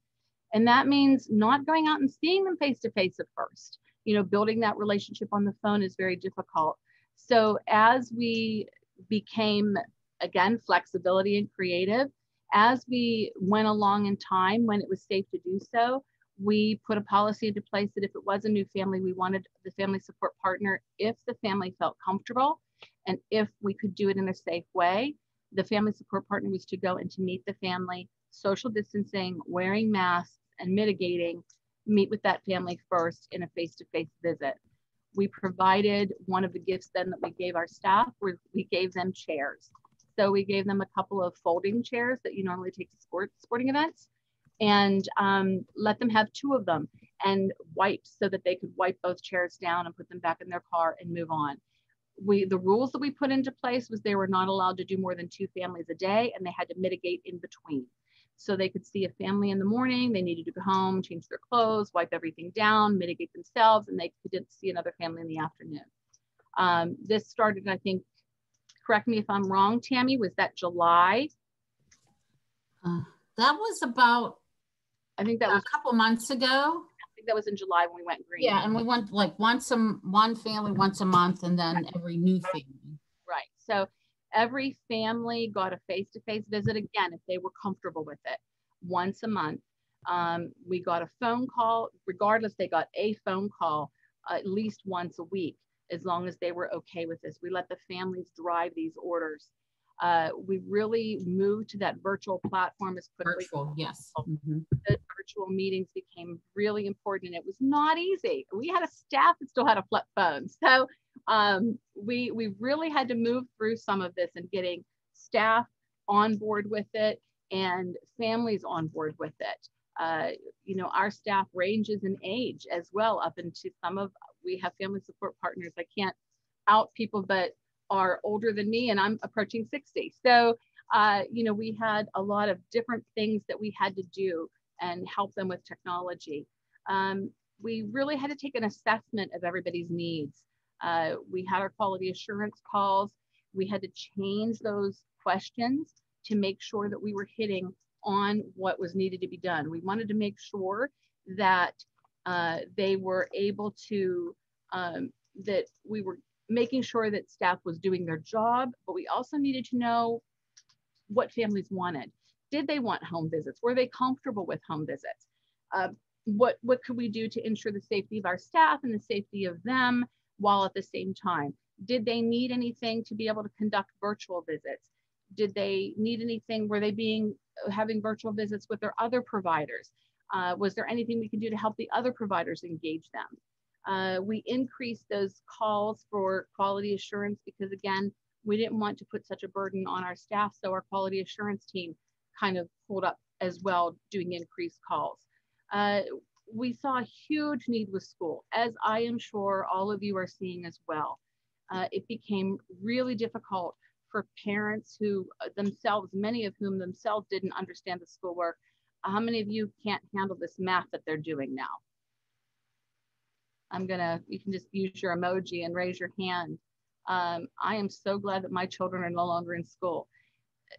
And that means not going out and seeing them face-to-face at first. You know, building that relationship on the phone is very difficult. So as we became, again, flexibility and creative, as we went along in time when it was safe to do so, we put a policy into place that if it was a new family, we wanted the family support partner, if the family felt comfortable and if we could do it in a safe way, the family support partner was to go and to meet the family, social distancing, wearing masks, and mitigating, meet with that family first in a face-to-face visit. We provided one of the gifts then that we gave our staff, we gave them chairs. So we gave them a couple of folding chairs that you normally take to sporting events, and let them have 2 of them and wipes so that they could wipe both chairs down and put them back in their car and move on. The rules that we put into place was they were not allowed to do more than 2 families a day, and they had to mitigate in between. So they could see a family in the morning, they needed to go home, change their clothes, wipe everything down, mitigate themselves, and they couldn't see another family in the afternoon. This started, I think, correct me if I'm wrong, Tammy, was that July? That was about, I think that was a couple months ago. I think that was in July when we went green. Yeah, and we went like one family once a month, and then every new family. Right. So every family got a face-to-face visit again if they were comfortable with it. Once a month. We got a phone call. Regardless, they got a phone call at least once a week, as long as they were okay with this. We let the families drive these orders. We really moved to that virtual platform as quickly. Virtual, yes. The virtual meetings became really important, and it was not easy. We had a staff that still had a flip phone. So we really had to move through some of this and getting staff on board with it and families on board with it. You know, our staff ranges in age as well, up into we have family support partners. I can't out people, but are older than me, and I'm approaching 60. So, you know, we had a lot of different things that we had to do and help them with technology. We really had to take an assessment of everybody's needs. We had our quality assurance calls. We had to change those questions to make sure that we were hitting on what was needed to be done. We wanted to make sure that they were able to, that we were making sure that staff was doing their job, but we also needed to know what families wanted. Did they want home visits? Were they comfortable with home visits? What could we do to ensure the safety of our staff and the safety of them while at the same time? Did they need anything to be able to conduct virtual visits? Did they need anything? Were they having virtual visits with their other providers? Was there anything we could do to help the other providers engage them? We increased those calls for quality assurance because, again, we didn't want to put such a burden on our staff. So our quality assurance team kind of pulled up as well, doing increased calls. We saw a huge need with school, as I am sure all of you are seeing as well. It became really difficult for parents who themselves, many of whom themselves didn't understand the schoolwork. How many of you can't handle this math that they're doing now? You can just use your emoji and raise your hand. I am so glad that my children are no longer in school.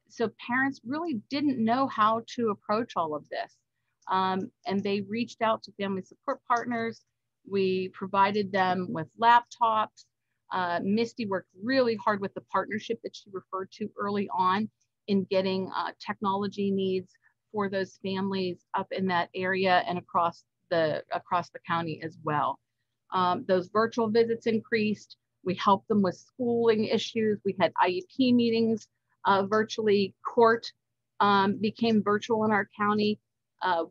So parents really didn't know how to approach all of this. And they reached out to family support partners. We provided them with laptops. Misty worked really hard with the partnership that she referred to early on in getting technology needs for those families up in that area and across the county as well. Those virtual visits increased. We helped them with schooling issues. We had IEP meetings virtually. Court became virtual in our county.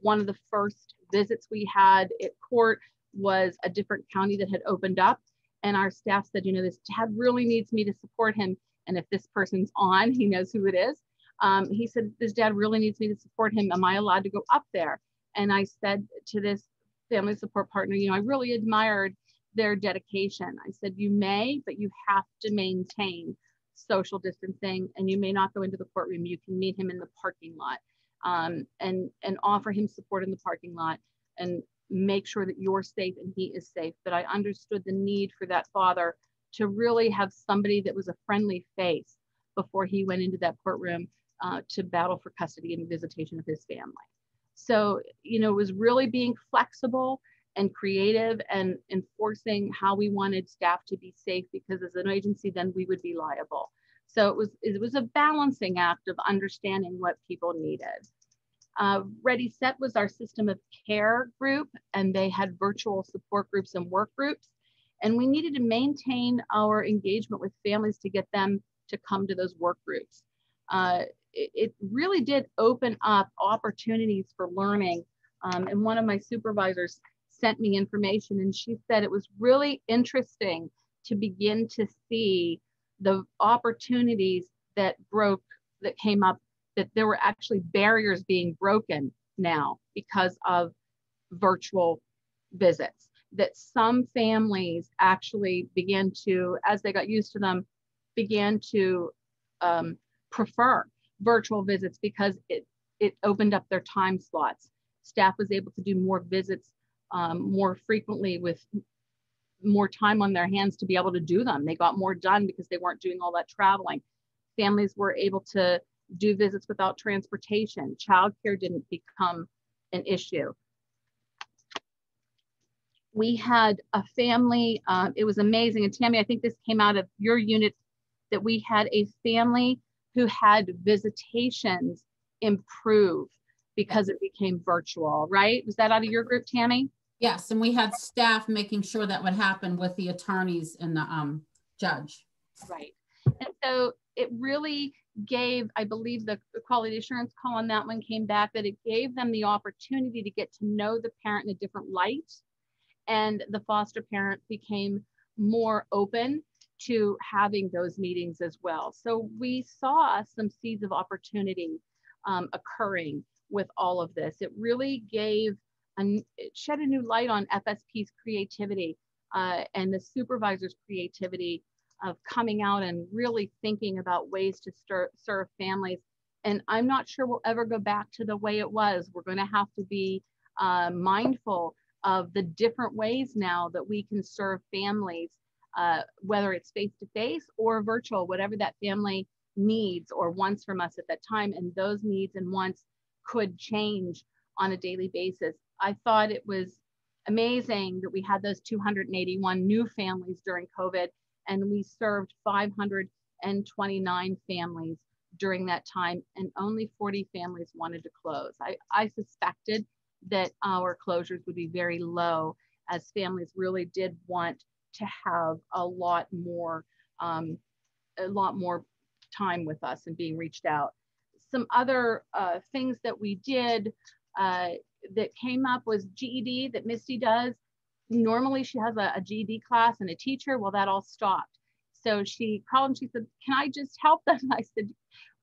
One of the first visits we had at court was a different county that had opened up, and our staff said, you know, this dad really needs me to support him, and if this person's on, he knows who it is. He said, this dad really needs me to support him. Am I allowed to go up there? And I said to this family support partner, you know, I really admired their dedication. I said, you may, but you have to maintain social distancing, and you may not go into the courtroom. You can meet him in the parking lot and offer him support in the parking lot and make sure that you're safe and he is safe. But I understood the need for that father to really have somebody that was a friendly face before he went into that courtroom to battle for custody and visitation of his family. So, you know, it was really being flexible and creative and enforcing how we wanted staff to be safe, because as an agency, then we would be liable. So it was a balancing act of understanding what people needed. Ready Set was our system of care group, and they had virtual support groups and work groups. And we needed to maintain our engagement with families to get them to come to those work groups. It really did open up opportunities for learning. And one of my supervisors sent me information, and she said it was really interesting to begin to see the opportunities that came up, that there were actually barriers being broken now because of virtual visits, that some families actually began to, as they got used to them, began to prefer virtual visits because it opened up their time slots. Staff was able to do more visits more frequently with more time on their hands to be able to do them. They got more done because they weren't doing all that traveling. Families were able to do visits without transportation. Childcare didn't become an issue. We had a family, it was amazing. And Tammy, I think this came out of your unit, that we had a family who had visitations improve because it became virtual, right? Was that out of your group, Tammy? Yes, and we had staff making sure that would happen with the attorneys and the judge. Right. And so it really gave, I believe the quality assurance call on that one came back, that it gave them the opportunity to get to know the parent in a different light. And the foster parent became more open to having those meetings as well. So we saw some seeds of opportunity occurring with all of this. It really it shed a new light on FSP's creativity and the supervisor's creativity of coming out and really thinking about ways to serve families. And I'm not sure we'll ever go back to the way it was. We're going to have to be mindful of the different ways now that we can serve families, whether it's face-to-face or virtual, whatever that family needs or wants from us at that time. And those needs and wants could change on a daily basis. I thought it was amazing that we had those 281 new families during COVID, and we served 529 families during that time, and only 40 families wanted to close. I suspected that our closures would be very low, as families really did want to have a lot more time with us and being reached out. Some other things that we did that came up was GED that Misty does. Normally she has a GED class and a teacher. Well, that all stopped. So she called and she said, can I just help them? I said,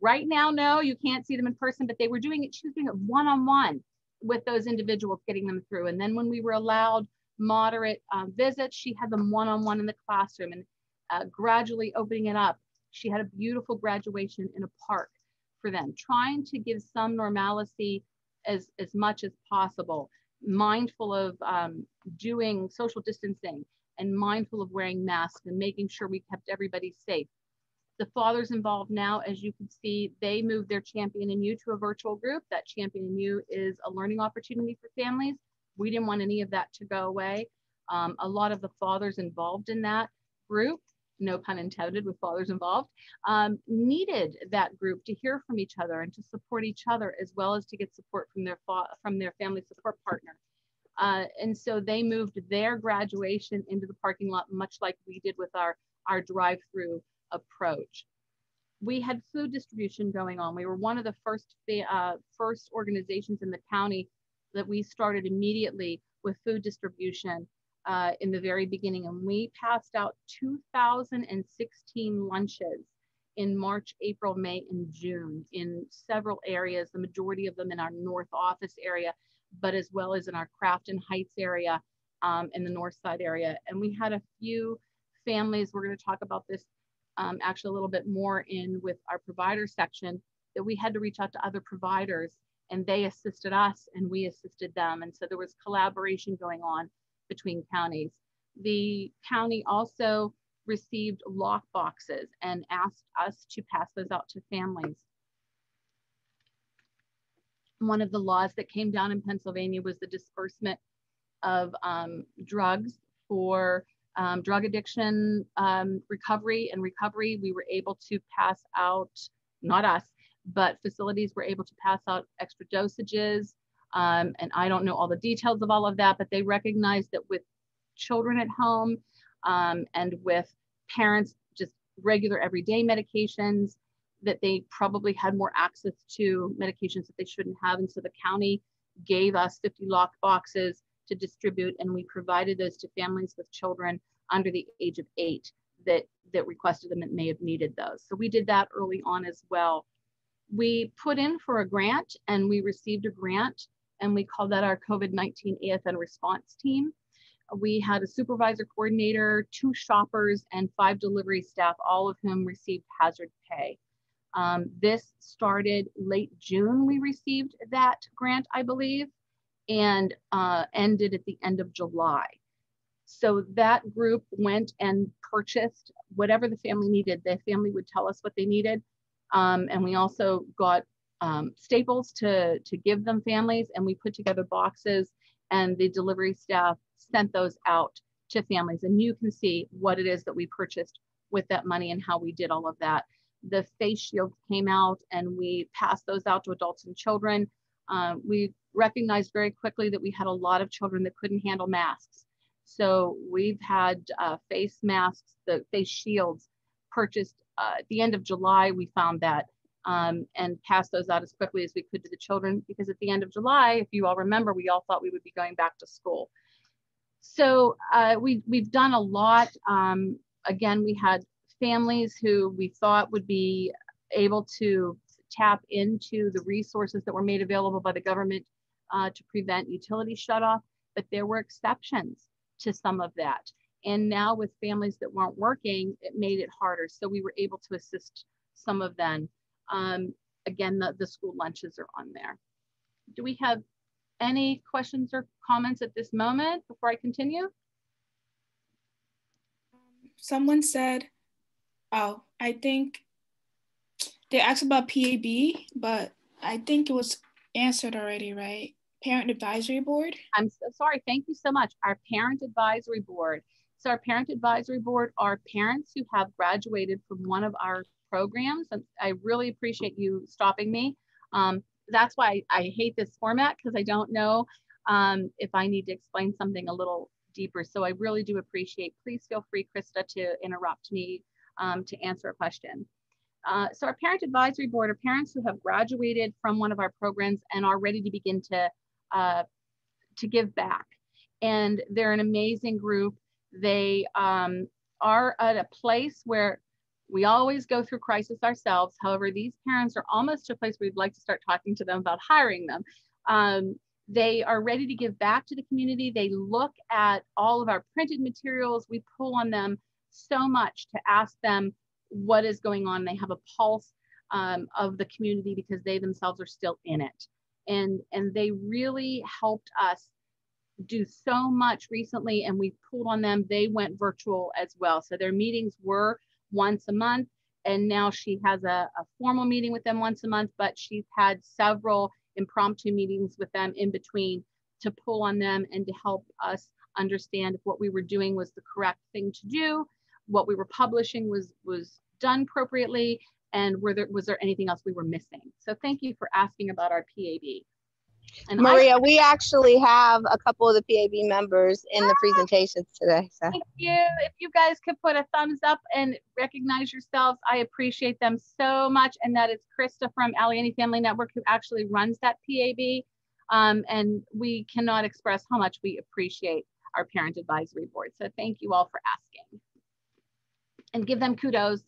right now, no, you can't see them in person, but they were doing it. She was doing it one-on-one with those individuals, getting them through. And then when we were allowed moderate visits, she had them one-on-one in the classroom, and gradually opening it up. She had a beautiful graduation in a park for them, trying to give some normalcy as much as possible, mindful of doing social distancing and mindful of wearing masks and making sure we kept everybody safe. The fathers involved now, as you can see, they moved their Champion and You to a virtual group. That Champion and You is a learning opportunity for families. We didn't want any of that to go away. A lot of the fathers involved in that group no pun intended with fathers involved, needed that group to hear from each other and to support each other, as well as to get support from their family support partner. And so they moved their graduation into the parking lot, much like we did with our drive-through approach. We had food distribution going on. We were one of the first organizations in the county that we started immediately with food distribution in the very beginning. And we passed out 2,016 lunches in March, April, May, and June in several areas, the majority of them in our North Office area, but as well as in our Crafton Heights area, in the North Side area. And we had a few families, we're going to talk about this actually a little bit more with our provider section, that we had to reach out to other providers, and they assisted us and we assisted them. And so there was collaboration going on between counties. The county also received lock boxes and asked us to pass those out to families. One of the laws that came down in Pennsylvania was the disbursement of drugs for drug addiction recovery. We were able to pass out, not us, but facilities were able to pass out extra dosages. And I don't know all the details of all of that, but they recognized that with children at home and with parents, just regular everyday medications, that they probably had more access to medications that they shouldn't have. And so the county gave us 50 lock boxes to distribute, and we provided those to families with children under the age of 8 that requested them and may have needed those. So we did that early on as well. We put in for a grant, and we received a grant, and we called that our COVID-19 AFN response team. We had a supervisor coordinator, 2 shoppers, and 5 delivery staff, all of whom received hazard pay. This started late June, we received that grant, I believe, and ended at the end of July. So that group went and purchased whatever the family needed. The family would tell us what they needed. And we also got staples to give them families, and we put together boxes, and the delivery staff sent those out to families. And you can see what it is that we purchased with that money and how we did all of that. The face shields came out, and we passed those out to adults and children. We recognized very quickly that we had a lot of children that couldn't handle masks. So we've had face masks, the face shields purchased at the end of July. We found that and passed those out as quickly as we could to the children, because at the end of July, if you all remember, we all thought we would be going back to school. So we've done a lot. Again, we had families who we thought would be able to tap into the resources that were made available by the government to prevent utility shutoff, but there were exceptions to some of that. And now with families that weren't working, it made it harder. So we were able to assist some of them. Again, the school lunches are on there. Do we have any questions or comments at this moment before I continue? Someone said, oh, I think they asked about PAB, but I think it was answered already, right? Parent Advisory Board? I'm so sorry. Thank you so much. Our Parent Advisory Board. So our Parent Advisory Board are parents who have graduated from one of our programs. And I really appreciate you stopping me. That's why I hate this format, because I don't know if I need to explain something a little deeper. So I really do appreciate, please feel free, Krista, to interrupt me to answer a question. So our Parent Advisory Board are parents who have graduated from one of our programs and are ready to begin to give back. And they're an amazing group. They are at a place where we always go through crisis ourselves. However, these parents are almost to a place where we'd like to start talking to them about hiring them. They are ready to give back to the community. They look at all of our printed materials. We pull on them so much to ask them what is going on. They have a pulse of the community because they themselves are still in it. And they really helped us do so much recently, and we pulled on them. They went virtual as well. So their meetings were once a month, and now she has a formal meeting with them once a month, but she's had several impromptu meetings with them in between to pull on them and to help us understand if what we were doing was the correct thing to do, what we were publishing was done appropriately, and was there anything else we were missing? So thank you for asking about our PAB. And Maria, we actually have a couple of the PAB members in the presentations today. So. Thank you. If you guys could put a thumbs up and recognize yourselves, I appreciate them so much. And that is Krista from Allegheny Family Network, who actually runs that PAB. And we cannot express how much we appreciate our Parent Advisory Board. So thank you all for asking. And give them kudos.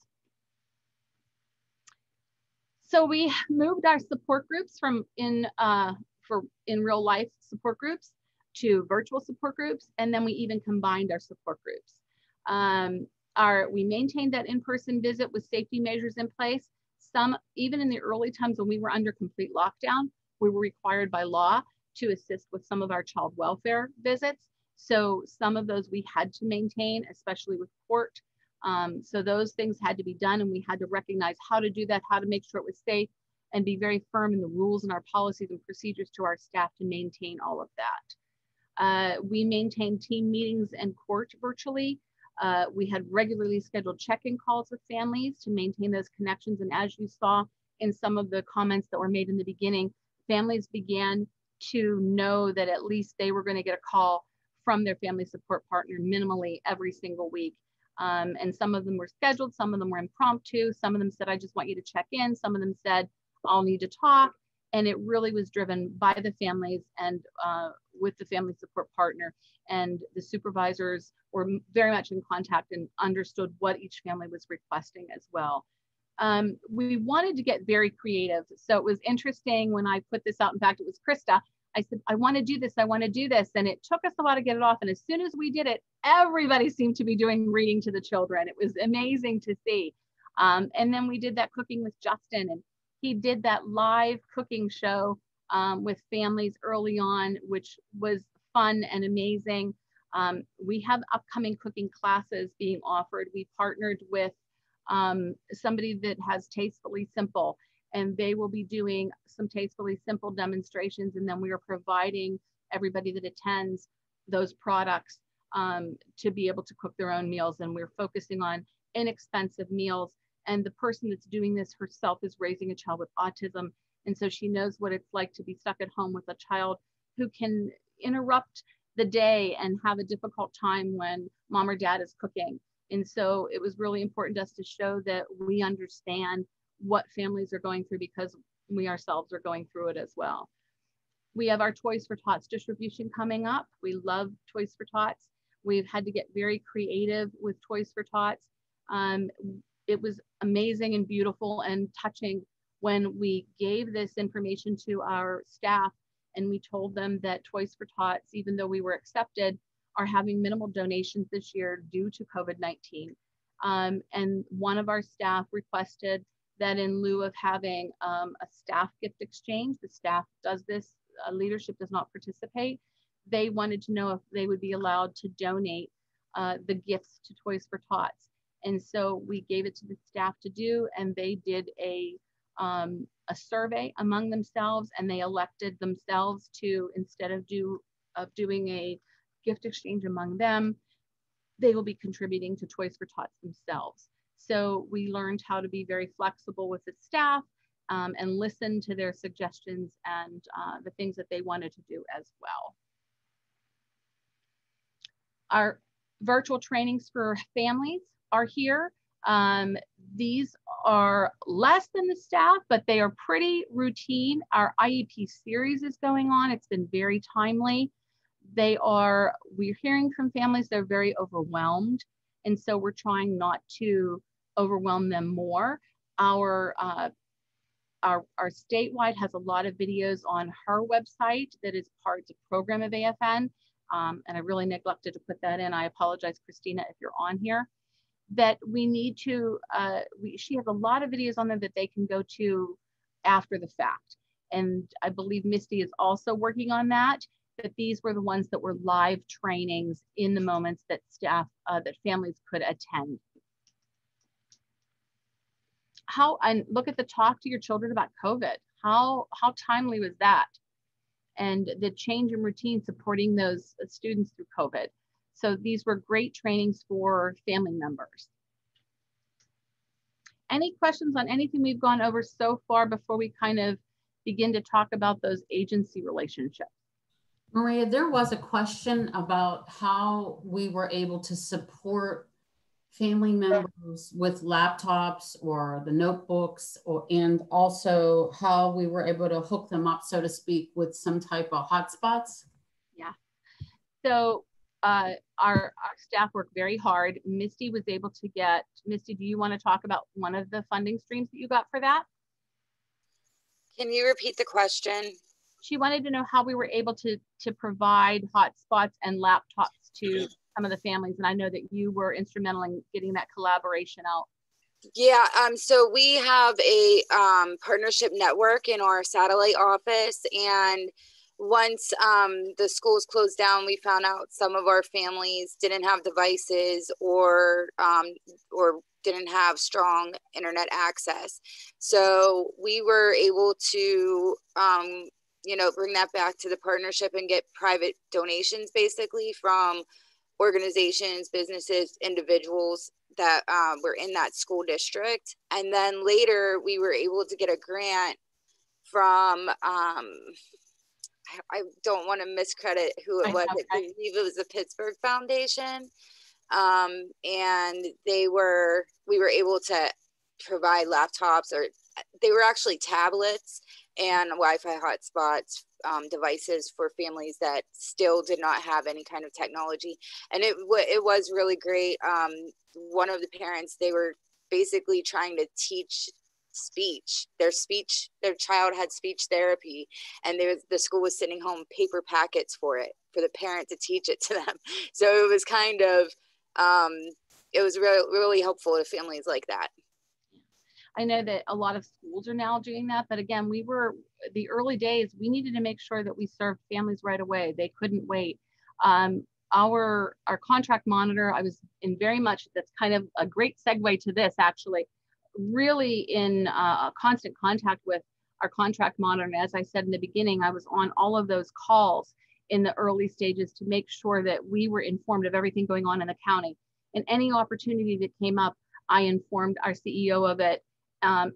So we moved our support groups from in real life support groups to virtual support groups, and then we even combined our support groups. We maintained that in-person visit with safety measures in place. Even in the early times when we were under complete lockdown, we were required by law to assist with some of our child welfare visits. So some of those we had to maintain, especially with court. So those things had to be done, and we had to recognize how to do that, how to make sure it was safe, and be very firm in the rules and our policies and procedures to our staff to maintain all of that. We maintained team meetings and court virtually. We had regularly scheduled check-in calls with families to maintain those connections. And as you saw in some of the comments that were made in the beginning, families began to know that at least they were going to get a call from their family support partner minimally every single week. And some of them were scheduled, some of them were impromptu, some of them said, I just want you to check in. Some of them said, I'll need to talk. And it really was driven by the families and with the family support partner. And the supervisors were very much in contact and understood what each family was requesting as well. We wanted to get very creative. So it was interesting when I put this out. In fact, it was Krista. I said, I want to do this. I want to do this. And it took us a while to get it off. And as soon as we did it, everybody seemed to be doing reading to the children. It was amazing to see. And then we did that cooking with Justin, and he did that live cooking show with families early on, which was fun and amazing. We have upcoming cooking classes being offered. We partnered with somebody that has Tastefully Simple, and they will be doing some Tastefully Simple demonstrations. And then we are providing everybody that attends those products to be able to cook their own meals. And we're focusing on inexpensive meals. And the person that's doing this herself is raising a child with autism. And so she knows what it's like to be stuck at home with a child who can interrupt the day and have a difficult time when mom or dad is cooking. And so it was really important to us to show that we understand what families are going through, because we ourselves are going through it as well. We have our Toys for Tots distribution coming up. We love Toys for Tots. We've had to get very creative with Toys for Tots. It was amazing and beautiful and touching when we gave this information to our staff and we told them that Toys for Tots, even though we were accepted, are having minimal donations this year due to COVID-19. And one of our staff requested that in lieu of having a staff gift exchange, the staff does this, leadership does not participate. They wanted to know if they would be allowed to donate the gifts to Toys for Tots. And so we gave it to the staff to do, and they did a survey among themselves, and they elected themselves to, instead of doing a gift exchange among them, they will be contributing to Toys for Tots themselves. So we learned how to be very flexible with the staff and listen to their suggestions and the things that they wanted to do as well. Our virtual trainings for families are here. These are less than the staff, but they are pretty routine. Our IEP series is going on. It's been very timely. We're hearing from families, they're very overwhelmed. And so we're trying not to overwhelm them more. Our statewide has a lot of videos on her website that is part of the program of AFN. And I really neglected to put that in. I apologize, Christina, if you're on here. That we need to, she has a lot of videos on there that they can go to after the fact. And I believe Misty is also working on that, but these were the ones that were live trainings in the moments that staff, that families could attend. And look at the Talk to Your Children About COVID. How timely was that? And the change in routine supporting those students through COVID. So these were great trainings for family members. Any questions on anything we've gone over so far before we kind of begin to talk about those agency relationships? Maria, there was a question about how we were able to support family members with laptops or the notebooks, and also how we were able to hook them up, so to speak, with some type of hotspots. Yeah. So our staff worked very hard. Misty was able to get, Misty, do you want to talk about one of the funding streams that you got for that? Can you repeat the question? She wanted to know how we were able to provide hotspots and laptops to some of the families. And I know that you were instrumental in getting that collaboration out. Yeah, so we have a partnership network in our satellite office, and once the schools closed down, we found out some of our families didn't have devices or didn't have strong internet access. So we were able to bring that back to the partnership and get private donations, basically, from organizations, businesses, individuals that were in that school district. And then later we were able to get a grant from, I don't want to miscredit who it was. I believe it was the Pittsburgh Foundation. And we were able to provide laptops, or they were actually tablets and Wi-Fi hotspots, devices for families that still did not have any kind of technology. And it was really great. One of the parents, they were basically trying to teach speech. Their child had speech therapy, and the school was sending home paper packets for the parent to teach it to them. So it was kind of, it was really, really helpful to families like that. I know that a lot of schools are now doing that, but again, the early days, we needed to make sure that we served families right away. They couldn't wait. Our contract monitor, I was in very much, that's kind of a great segue to this, actually, really in constant contact with our contract monitor. And as I said in the beginning, I was on all of those calls in the early stages to make sure that we were informed of everything going on in the county. And any opportunity that came up, I informed our CEO of it.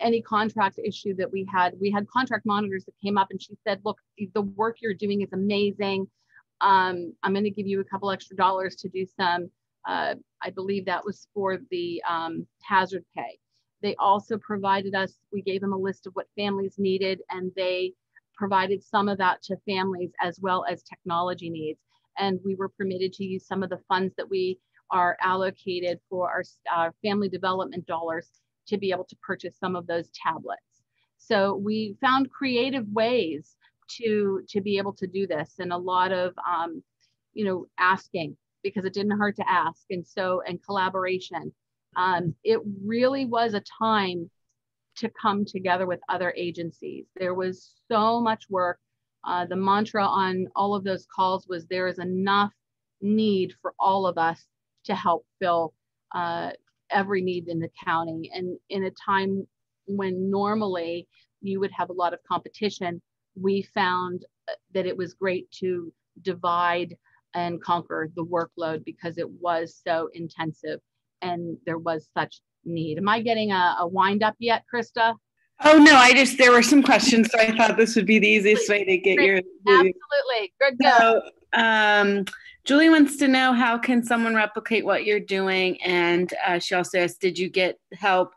Any contract issue that we had contract monitors that came up, and she said, look, the work you're doing is amazing. I'm going to give you a couple extra dollars to do some, I believe that was for the hazard pay. They also provided us, we gave them a list of what families needed, and they provided some of that to families as well as technology needs. And we were permitted to use some of the funds that we are allocated for our family development dollars to be able to purchase some of those tablets. So we found creative ways to be able to do this, and a lot of asking, because it didn't hurt to ask, and collaboration. It really was a time to come together with other agencies. There was so much work. The mantra on all of those calls was, there is enough need for all of us to help fill every need in the county. And in a time when normally you would have a lot of competition, we found that it was great to divide and conquer the workload, because it was so intensive and there was such need. Am I getting a wind up yet, Krista? Oh no, there were some questions, so I thought this would be the easiest way to get your. Absolutely, good go. So, Julie wants to know, how can someone replicate what you're doing? And she also asked, did you help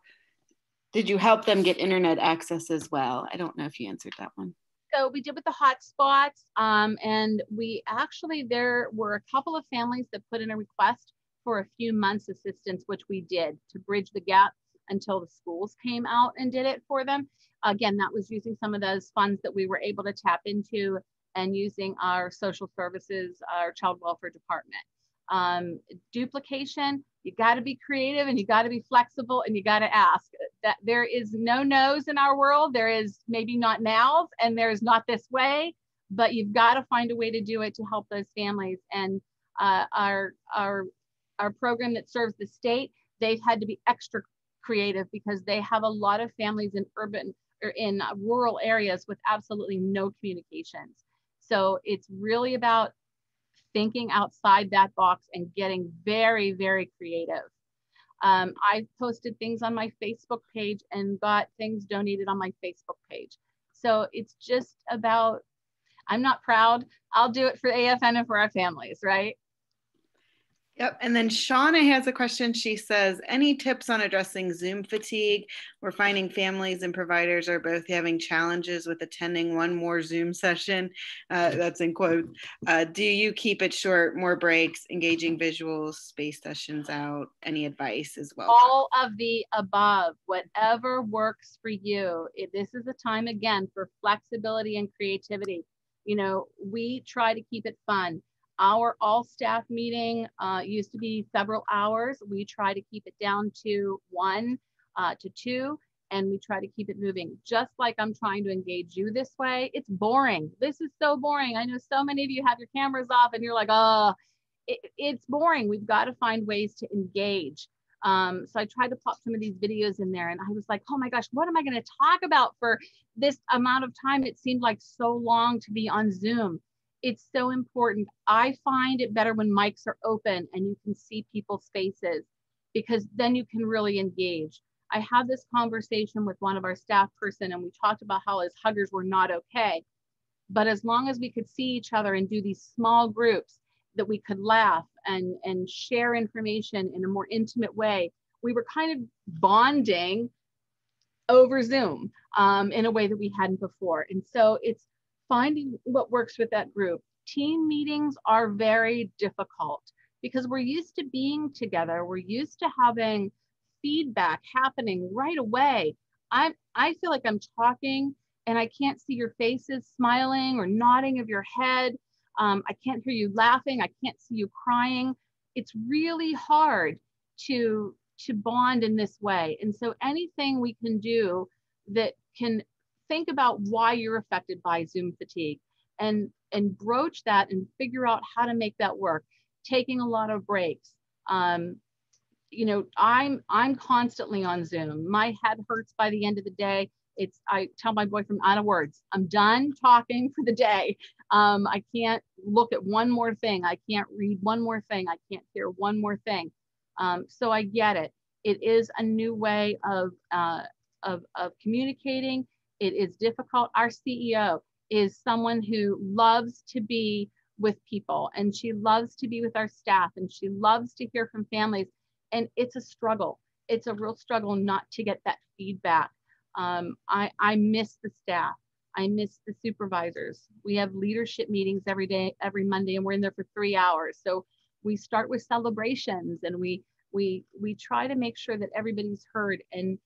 them get internet access as well? I don't know if you answered that one. So we did with the hotspots, and there were a couple of families that put in a request for a few months assistance, which we did to bridge the gap until the schools came out and did it for them. Again, that was using some of those funds that we were able to tap into, and using our social services, our child welfare department. Duplication, you got to be creative, and you got to be flexible, and you got to ask. That there is no no's in our world. There is maybe not nows, and there's not this way, but you've got to find a way to do it to help those families. And our program that serves the state, they've had to be extra creative, because they have a lot of families in urban or in rural areas with absolutely no communications. So it's really about thinking outside that box and getting very, very creative. I posted things on my Facebook page and got things donated on my Facebook page. So it's just about, I'm not proud. I'll do it for AFN and for our families, right? Yep. And then Shauna has a question. She says, any tips on addressing Zoom fatigue? We're finding families and providers are both having challenges with attending one more Zoom session. That's in quotes. Do you keep it short, more breaks, engaging visuals, space sessions out? Any advice as well? All of the above, whatever works for you. This is a time, again, for flexibility and creativity. You know, we try to keep it fun. Our all staff meeting used to be several hours. We try to keep it down to 1 to 2, and we try to keep it moving. Just like I'm trying to engage you this way. It's boring. This is so boring. I know so many of you have your cameras off and you're like, oh, it's boring. We've got to find ways to engage. So I tried to pop some of these videos in there and I was like, oh my gosh, what am I going to talk about for this amount of time? It seemed like so long to be on Zoom. It's so important. I find it better when mics are open and you can see people's faces, because then you can really engage. I had this conversation with one of our staff person and we talked about how as huggers were not okay. But as long as we could see each other and do these small groups that we could laugh and share information in a more intimate way, we were kind of bonding over Zoom in a way that we hadn't before. And so it's finding what works with that group. Team meetings are very difficult because we're used to being together. We're used to having feedback happening right away. I feel like I'm talking and I can't see your faces smiling or nodding of your head. I can't hear you laughing. I can't see you crying. It's really hard to bond in this way. And so anything we can do that can think about why you're affected by Zoom fatigue and broach that and figure out how to make that work. Taking a lot of breaks. You know, I'm constantly on Zoom. My head hurts by the end of the day. I tell my boyfriend, out of words, I'm done talking for the day. I can't look at one more thing. I can't read one more thing. I can't hear one more thing. So I get it. It is a new way of communicating. It is difficult. Our CEO is someone who loves to be with people and she loves to be with our staff and she loves to hear from families. And it's a struggle. It's a real struggle not to get that feedback. I miss the staff. I miss the supervisors. We have leadership meetings every day, every Monday, and we're in there for 3 hours. So we start with celebrations and we try to make sure that everybody's heard. And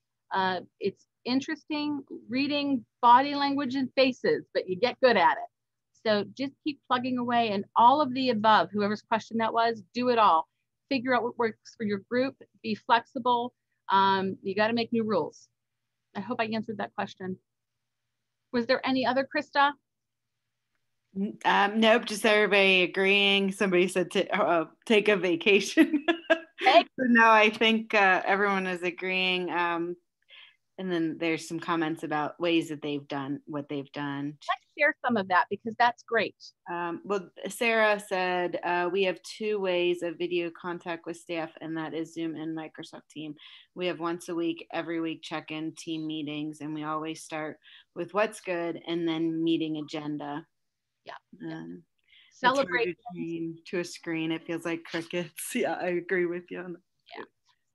it's interesting reading body language and faces, but you get good at it. So just keep plugging away, and all of the above, whoever's question that was, do it all. Figure out what works for your group, be flexible. You got to make new rules. I hope I answered that question. Was there any other, Krista? Nope, just everybody agreeing. Somebody said to take a vacation. So no, I think everyone is agreeing. And then there's some comments about ways that they've done what they've done. Let's share some of that because that's great. Well, Sarah said we have 2 ways of video contact with staff, and that is Zoom and Microsoft Team. We have once a week, every week check-in team meetings, and we always start with what's good and then meeting agenda. Yeah. Celebrate to a screen. It feels like crickets. Yeah, I agree with you on that. Yeah.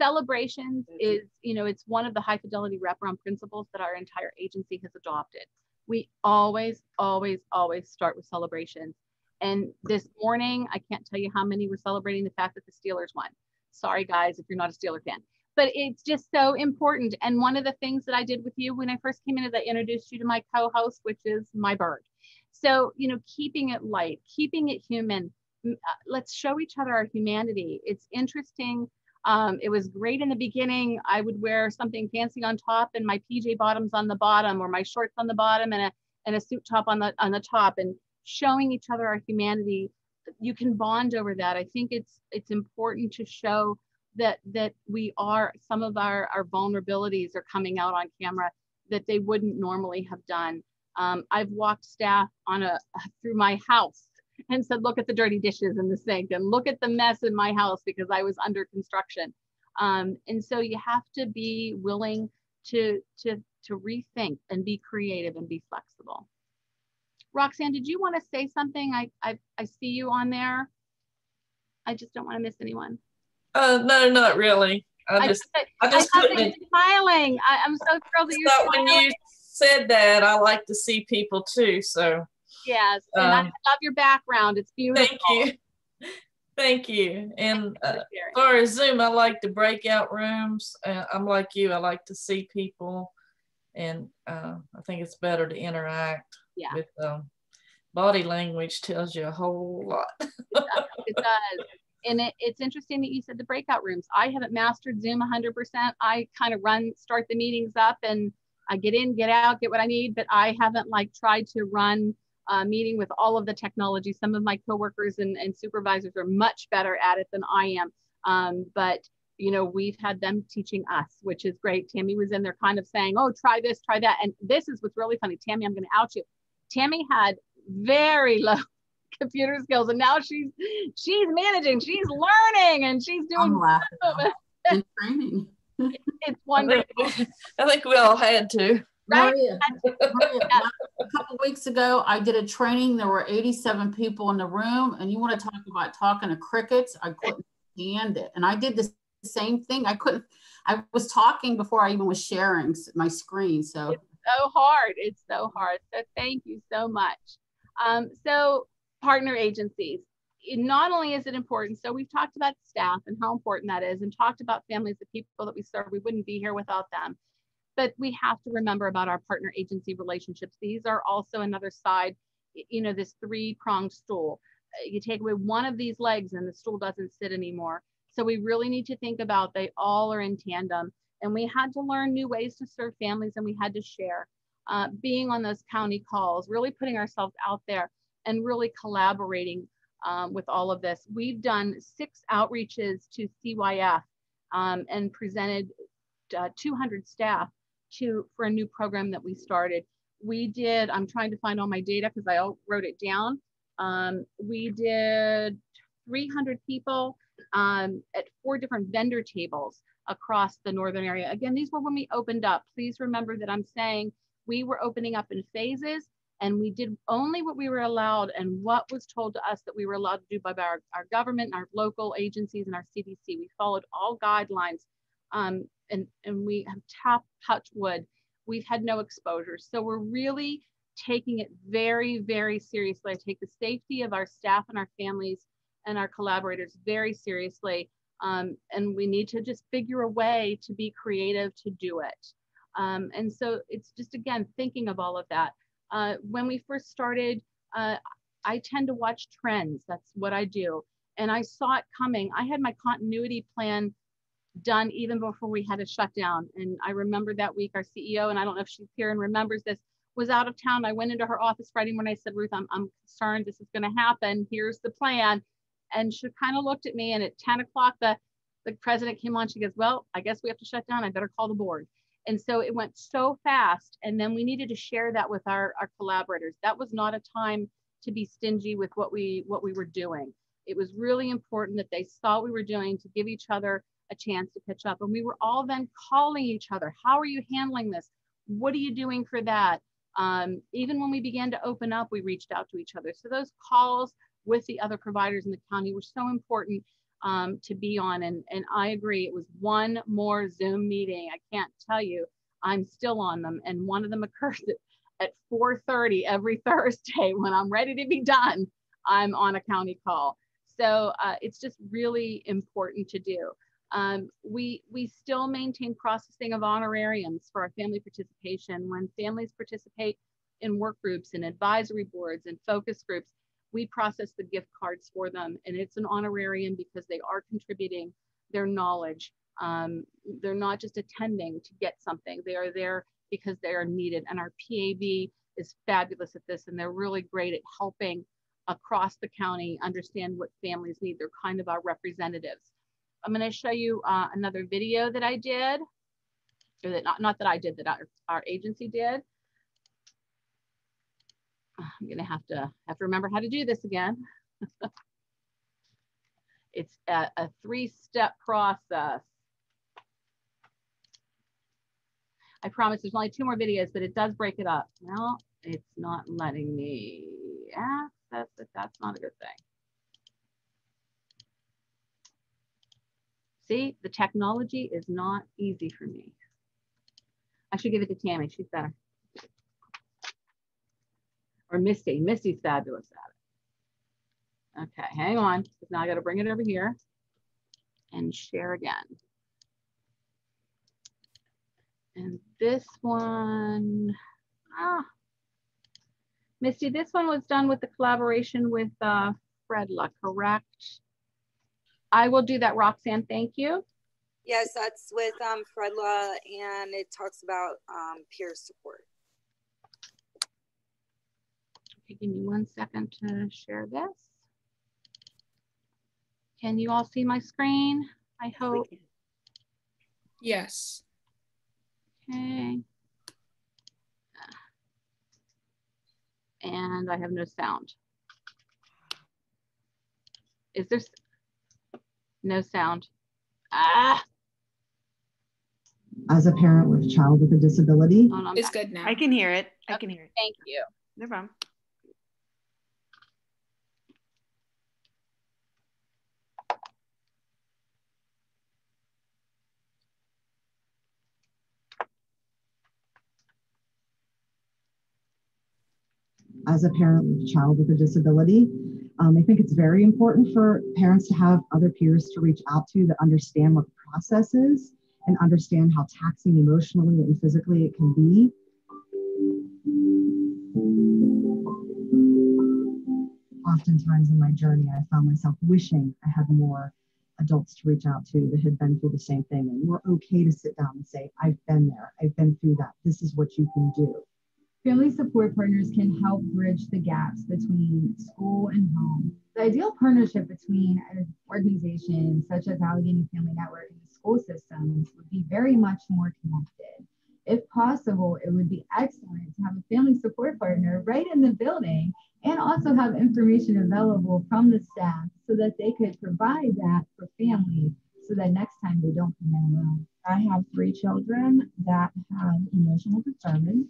Celebrations is, you know, it's one of the high fidelity wraparound principles that our entire agency has adopted. We always, always, always start with celebrations. And this morning, I can't tell you how many were celebrating the fact that the Steelers won. Sorry, guys, if you're not a Steeler fan. But it's just so important. And one of the things that I did with you when I first came in is I introduced you to my co-host, which is my bird. So, you know, keeping it light, keeping it human. Let's show each other our humanity. It's interesting. It was great in the beginning. I would wear something fancy on top and my PJ bottoms on the bottom, or my shorts on the bottom and a suit top on the top, and showing each other our humanity. You can bond over that. I think it's important to show that we are, some of our vulnerabilities are coming out on camera that they wouldn't normally have done. I've walked staff through my house and said, look at the dirty dishes in the sink and look at the mess in my house because I was under construction. And so you have to be willing to rethink and be creative and be flexible. Roxanne, did you want to say something? I see you on there. I just don't want to miss anyone. No, not really. I just couldn't. Smiling. I'm so thrilled that you're smiling. When you said that, I like to see people too. So yes, and I love your background. It's beautiful. Thank you. Thank you. And as far as Zoom, I like the breakout rooms. I'm like you. I like to see people, and I think it's better to interact. Yeah. With body language tells you a whole lot. It does. And it's interesting that you said the breakout rooms. I haven't mastered Zoom 100%. I kind of start the meetings up and I get in, get out, get what I need, but I haven't like tried to run a meeting with all of the technology. Some of my coworkers and supervisors are much better at it than I am. But you know, we've had them teaching us, which is great. Tammy was in there kind of saying, oh, try this, try that. And this is what's really funny. Tammy, I'm going to out you. Tammy had very low computer skills, and now she's managing, she's learning, and she's doing and training. It's wonderful. I think we all had to. Right? Maria, a couple weeks ago, I did a training. There were 87 people in the room, and you want to talk about talking to crickets? I couldn't stand it. And I did the same thing. I was talking before I even was sharing my screen. So it's so hard. It's so hard. So thank you so much. So partner agencies. Not only is it important, so we've talked about staff and how important that is, and talked about families, the people that we serve. We wouldn't be here without them. But we have to remember about our partner agency relationships. These are also another side, you know, this three-pronged stool. You take away one of these legs and the stool doesn't sit anymore. So we really need to think about they all are in tandem. And we had to learn new ways to serve families, and we had to share. Being on those county calls, really putting ourselves out there and really collaborating with all of this. We've done 6 outreaches to CYF and presented 200 staff for a new program that we started. We did, I'm trying to find all my data because I wrote it down. We did 300 people at 4 different vendor tables across the northern area. Again, these were when we opened up. Please remember that I'm saying we were opening up in phases, and we did only what we were allowed and what was told to us that we were allowed to do by our government, our local agencies, and our CDC. We followed all guidelines, and we have touch wood. We've had no exposure. So we're really taking it very, very seriously. I take the safety of our staff and our families and our collaborators very seriously. And we need to just figure a way to be creative to do it. And so it's just, again, thinking of all of that. When we first started, I tend to watch trends. That's what I do. And I saw it coming. I had my continuity plan done even before we had a shutdown. And I remember that week our CEO, and I don't know if she's here and remembers this, was out of town. I went into her office Friday morning. I said, Ruth, I'm concerned this is going to happen. Here's the plan. And she kind of looked at me, and at 10 o'clock, the president came on. She goes, well, I guess we have to shut down. I better call the board. And so it went so fast. And then we needed to share that with our collaborators. That was not a time to be stingy with what we were doing. It was really important that they saw what we were doing, to give each other a chance to pitch up. And we were all then calling each other. How are you handling this? What are you doing for that? Even when we began to open up, we reached out to each other. So those calls with the other providers in the county were so important to be on. And I agree, it was one more Zoom meeting. I can't tell you, I'm still on them. And one of them occurs at 4:30 every Thursday. When I'm ready to be done, I'm on a county call. So it's just really important to do. We still maintain processing of honorariums for our family participation. When families participate in work groups and advisory boards and focus groups, we process the gift cards for them, and it's an honorarium because they are contributing their knowledge. They're not just attending to get something. They are there because they are needed, and our PAB is fabulous at this, and they're really great at helping across the county understand what families need. They're kind of our representatives. I'm going to show you another video that I did, or that not that I did, that our agency did. I'm gonna have to remember how to do this again. It's a 3-step process. I promise there's only 2 more videos, but it does break it up. Well, it's not letting me access it. That's not a good thing. See, the technology is not easy for me. I should give it to Tammy. She's better. Or Misty. Misty's fabulous at it. Okay, hang on. Now I got to bring it over here and share again. And this one, Misty, this one was done with the collaboration with Fredla, correct? I will do that, Roxanne. Thank you. Yes, that's with Fredla, and it talks about peer support. Okay, give me 1 second to share this. Can you all see my screen? I hope. Yes. Okay. And I have no sound. Is there no sound? As a parent with a child with a disability. Oh, it's good now. I can hear it. I can hear it. Thank you. No problem. As a parent with a child with a disability, I think it's very important for parents to have other peers to reach out to that understand what the process is and understand how taxing emotionally and physically it can be. Oftentimes in my journey, I found myself wishing I had more adults to reach out to that had been through the same thing. And we're okay to sit down and say, I've been there, I've been through that. This is what you can do. Family support partners can help bridge the gaps between school and home. The ideal partnership between organizations such as Allegheny Family Network and the school systems would be very much more connected. If possible, it would be excellent to have a family support partner right in the building and also have information available from the staff so that they could provide that for families so that next time they don't come in alone. I have 3 children that have emotional disturbance.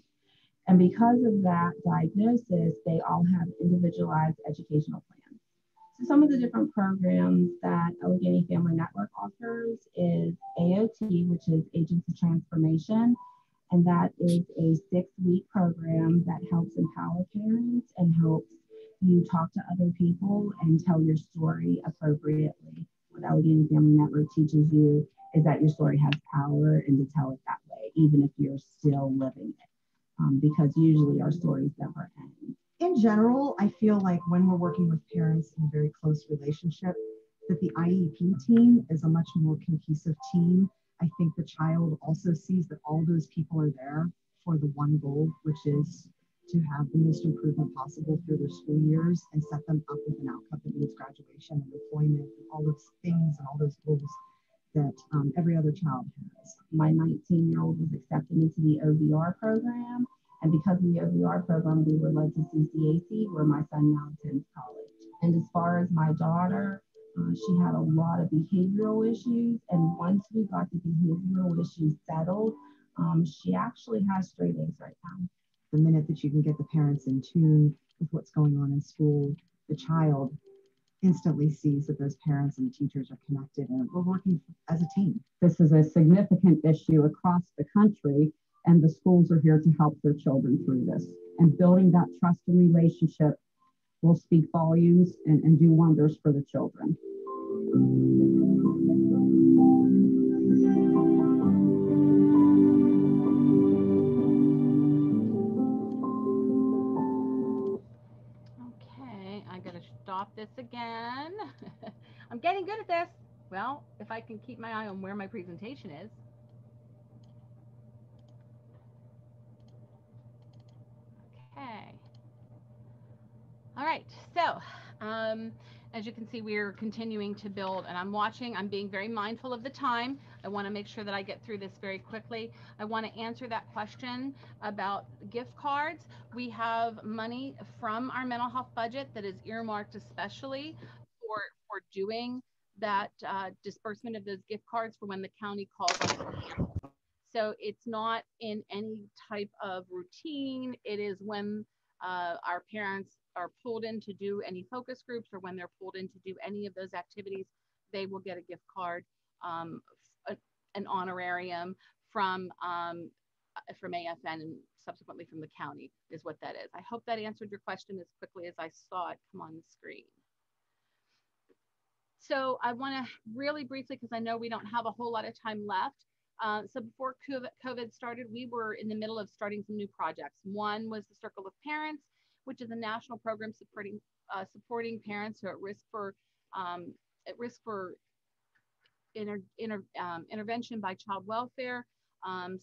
And because of that diagnosis, they all have individualized educational plans. So some of the different programs that Allegheny Family Network offers is AOT, which is Agents of Transformation. And that is a 6-week program that helps empower parents and helps you talk to other people and tell your story appropriately. What Allegheny Family Network teaches you is that your story has power and to tell it that way, even if you're still living it. Because usually our stories never end. In general, I feel like when we're working with parents in a very close relationship, that the IEP team is a much more cohesive team. I think the child also sees that all those people are there for the one goal, which is to have the most improvement possible through their school years and set them up with an outcome that means graduation and employment and all those things and all those goals that every other child has. My 19-year-old was accepted into the OVR program. And because of the OVR program, we were led to CCAC, where my son now attends college. And as far as my daughter, she had a lot of behavioral issues. And once we got the behavioral issues settled, she actually has straight A's right now. The minute that you can get the parents in tune with what's going on in school, the child instantly sees that those parents and the teachers are connected and we're working as a team. This is a significant issue across the country, and the schools are here to help their children through this. And building that trust and relationship will speak volumes and do wonders for the children. Okay, I gotta stop this again. I'm getting good at this. Well, if I can keep my eye on where my presentation is. Okay. All right, so As you can see, we're continuing to build, and I'm being very mindful of the time. I want to make sure that I get through this very quickly. I want to answer that question about gift cards. We have money from our mental health budget that is earmarked especially for doing that disbursement of those gift cards for when the county calls us. So it's not in any type of routine. It is when our parents are pulled in to do any focus groups, or when they're pulled in to do any of those activities, they will get a gift card, an honorarium from AFN and subsequently from the county is what that is. I hope that answered your question as quickly as I saw it come on the screen. So I want to really briefly, because I know we don't have a whole lot of time left. So before COVID started, we were in the middle of starting some new projects. One was the Circle of Parents, which is a national program supporting parents who are at risk for intervention by child welfare.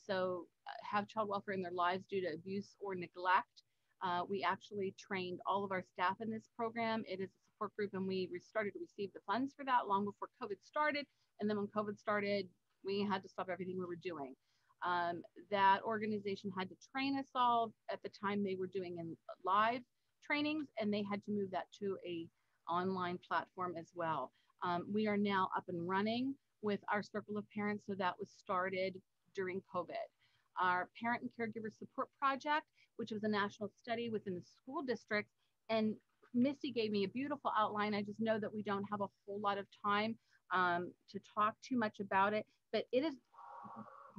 So have child welfare in their lives due to abuse or neglect. We actually trained all of our staff in this program. It is a support group, and we started to receive the funds for that long before COVID started. And then when COVID started, we had to stop everything we were doing. That organization had to train us all. At the time, they were doing in live trainings, and they had to move that to a online platform as well. We are now up and running with our Circle of Parents, so that was started during COVID. Our Parent and Caregiver Support Project, which was a national study within the school district, and Misty gave me a beautiful outline. I just know that we don't have a whole lot of time to talk too much about it, but it is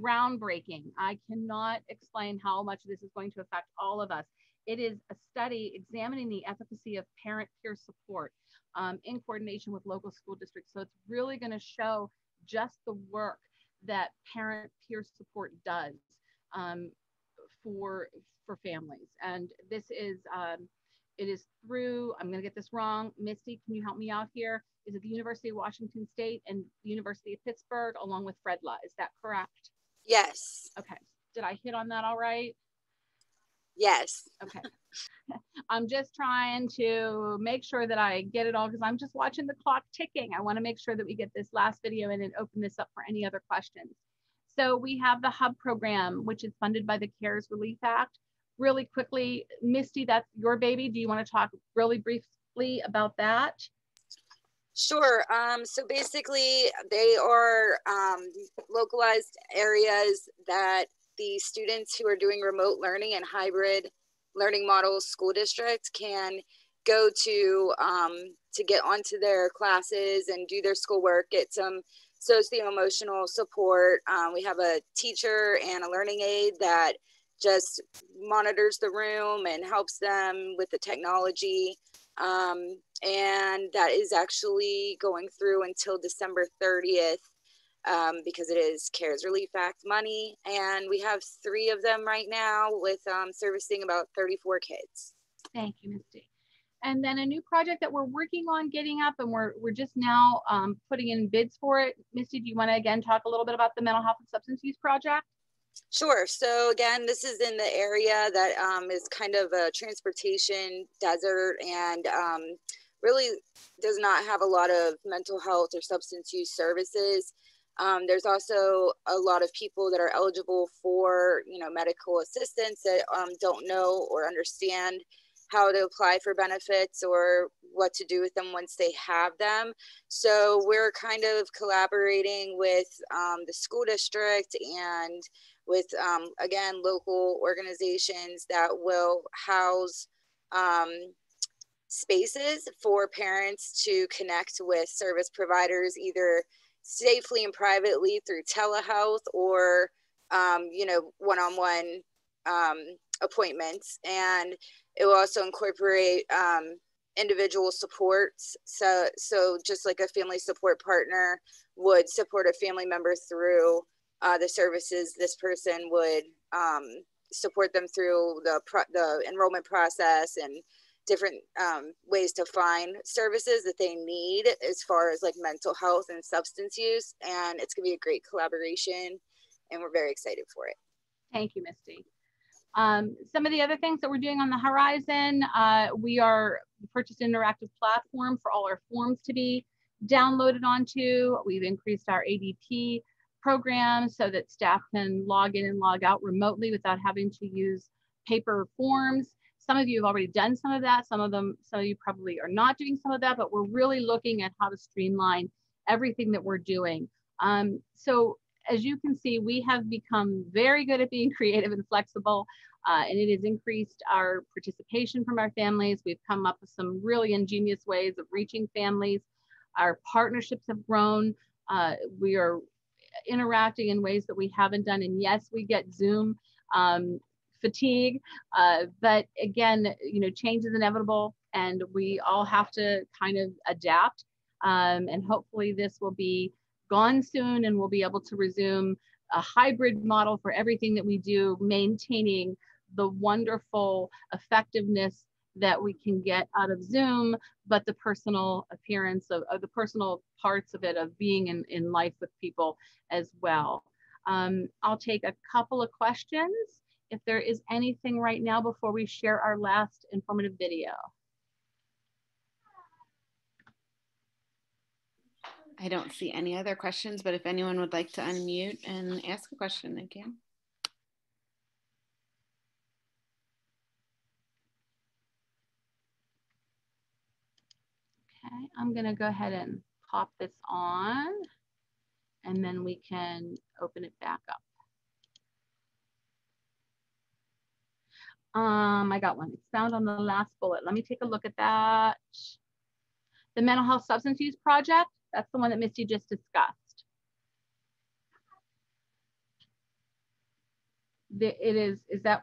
groundbreaking. I cannot explain how much this is going to affect all of us. It is a study examining the efficacy of parent peer support in coordination with local school districts. So it's really going to show just the work that parent peer support does for families. And this is, it is through, I'm going to get this wrong. Misty, can you help me out here? Is it the University of Washington State and the University of Pittsburgh along with Fredla? Is that correct? Yes. Okay. Did I hit on that all right? Yes. Okay. I'm just trying to make sure that I get it all, because I'm just watching the clock ticking. I want to make sure that we get this last video in and open this up for any other questions. So we have the HUB program, which is funded by the CARES Relief Act. Really quickly, Misty, that's your baby. Do you want to talk really briefly about that? Sure. So basically, they are localized areas that the students who are doing remote learning and hybrid learning models school districts can go to get onto their classes and do their schoolwork, get some socio-emotional support. We have a teacher and a learning aide that just monitors the room and helps them with the technology. And that is actually going through until December 30th because it is CARES Relief Act money. And we have 3 of them right now with servicing about 34 kids. Thank you, Misty. And then a new project that we're working on getting up, and we're just now putting in bids for it. Misty, do you want to again talk a little bit about the mental health and substance use project? Sure. So again, this is in the area that is kind of a transportation desert and really does not have a lot of mental health or substance use services. There's also a lot of people that are eligible for, medical assistance that don't know or understand how to apply for benefits or what to do with them once they have them. So we're kind of collaborating with the school district and with, again, local organizations that will house spaces for parents to connect with service providers, either safely and privately through telehealth or, one-on-one appointments. And it will also incorporate individual supports. So just like a family support partner would support a family member through the services, this person would support them through the enrollment process and different ways to find services that they need as far as like mental health and substance use. And it's gonna be a great collaboration and we're very excited for it. Thank you, Misty. Some of the other things that we're doing on the horizon, we are purchased an interactive platform for all our forms to be downloaded onto. We've increased our ADP program so that staff can log in and log out remotely without having to use paper forms. Some of you have already done some of that. Some of you probably are not doing some of that, but we're really looking at how to streamline everything that we're doing. So as you can see, we have become very good at being creative and flexible, and it has increased our participation from our families. We've come up with some really ingenious ways of reaching families. Our partnerships have grown. We are interacting in ways that we haven't done. And yes, we get Zoom fatigue, but again, change is inevitable and we all have to kind of adapt. And hopefully this will be gone soon and we'll be able to resume a hybrid model for everything that we do, maintaining the wonderful effectiveness that we can get out of Zoom, but the personal appearance of the personal parts of it, of being in life with people as well. I'll take a couple of questions if there is anything right now before we share our last informative video. I don't see any other questions, but if anyone would like to unmute and ask a question, they can. Okay, I'm gonna go ahead and pop this on and then we can open it back up. I got one. It's found on the last bullet. Let me take a look at that. The Mental Health Substance Use Project, that's the one that Misty just discussed. Is that,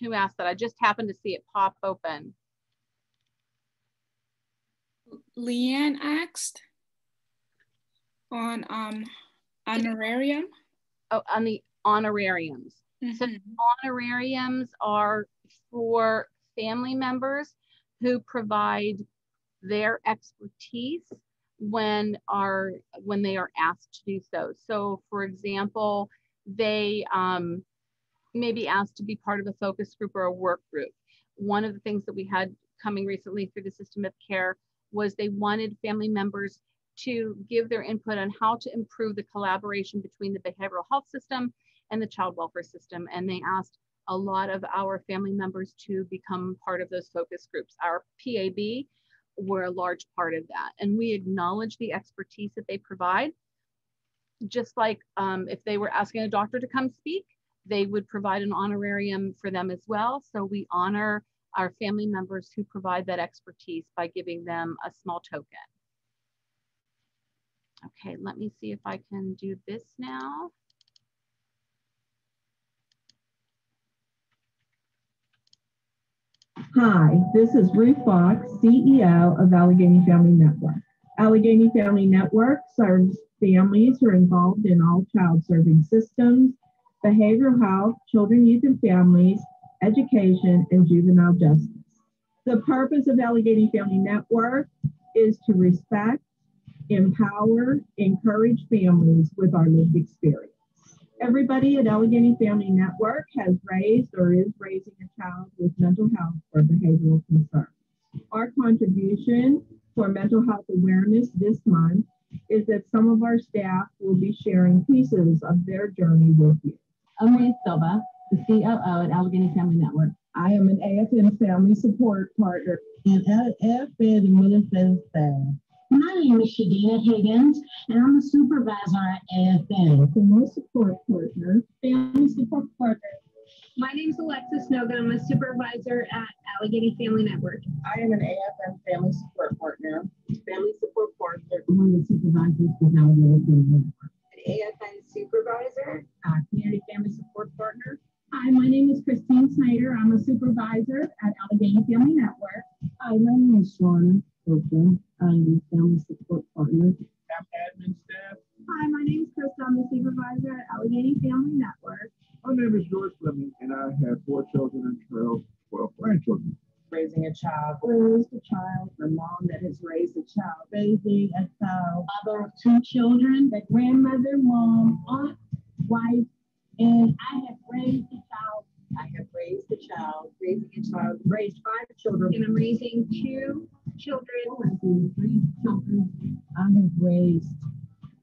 who asked that? I just happened to see it pop open. Leanne asked on honorarium. Oh, on the honorariums. Mm-hmm. So honorariums are for family members who provide their expertise when they are asked to do so. So for example, they may be asked to be part of a focus group or a work group. One of the things that we had coming recently through the system of care was they wanted family members to give their input on how to improve the collaboration between the behavioral health system and the child welfare system. And they asked a lot of our family members to become part of those focus groups. Our PAB were a large part of that. And we acknowledge the expertise that they provide. Just like if they were asking a doctor to come speak, they would provide an honorarium for them as well. So we honor our family members who provide that expertise by giving them a small token. Okay, let me see if I can do this now. Hi, this is Ruth Fox, CEO of Allegheny Family Network. Allegheny Family Network serves families who are involved in all child serving systems, behavioral health, children, youth, and families, education, and juvenile justice. The purpose of Allegheny Family Network is to respect, empower, encourage families with our lived experience. Everybody at Allegheny Family Network has raised or is raising a child with mental health or behavioral concerns. Our contribution for mental health awareness this month is that some of our staff will be sharing pieces of their journey with you. I'm Maria Silva, the COO at Allegheny Family Network. I am an AFN family support partner and AFN administrative staff. My name is Shadina Higgins, and I'm a supervisor at AFN. Family support partner. Family support partner. My name is Alexis Noga. I'm a supervisor at Allegheny Family Network. I am an AFN family support partner. Family support partner. One of the supervisors with Allegheny Family Network. An AFN supervisor. Community family support partner. Hi, my name is Christine Snyder. I'm a supervisor at Allegheny Family Network. Hi, my name is Shauna Oakland. I'm a family support partner. I'm admin staff. Hi, my name is Krista. I'm the supervisor at Allegheny Family Network. My name is George Fleming, and I have 4 children and 12 grandchildren. Raising a child, raised a child, a mom that has raised a child, raising a child, Mother of 2 children, a grandmother, mom, aunt, wife, and I have raised a child I have raised a child, raised 5 children. And I'm raising 2 children. 3 children. I have raised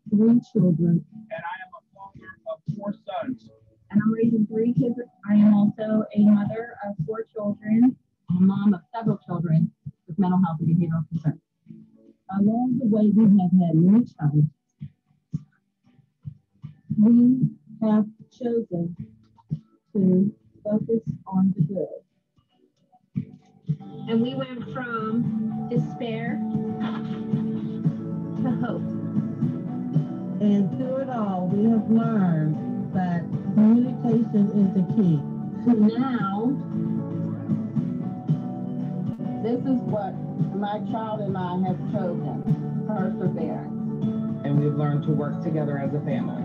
3 children. And I am a father of 4 sons. And I'm raising 3 kids. I am also a mother of 4 children. I'm a mom of several children with mental health and behavioral concerns. Along the way, we have had many challenges. We have chosen to focus on the good. And we went from despair to hope. And through it all, we have learned that communication is the key. So now, this is what my child and I have chosen, perseverance. And we've learned to work together as a family.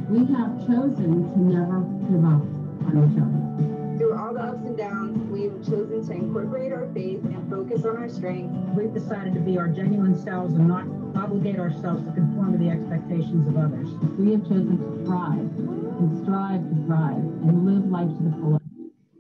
We have chosen to never give up on each other. Through all the ups and downs, we've chosen to incorporate our faith and focus on our strengths. We've decided to be our genuine selves and not obligate ourselves to conform to the expectations of others. We have chosen to thrive and strive to thrive and live life to the fullest.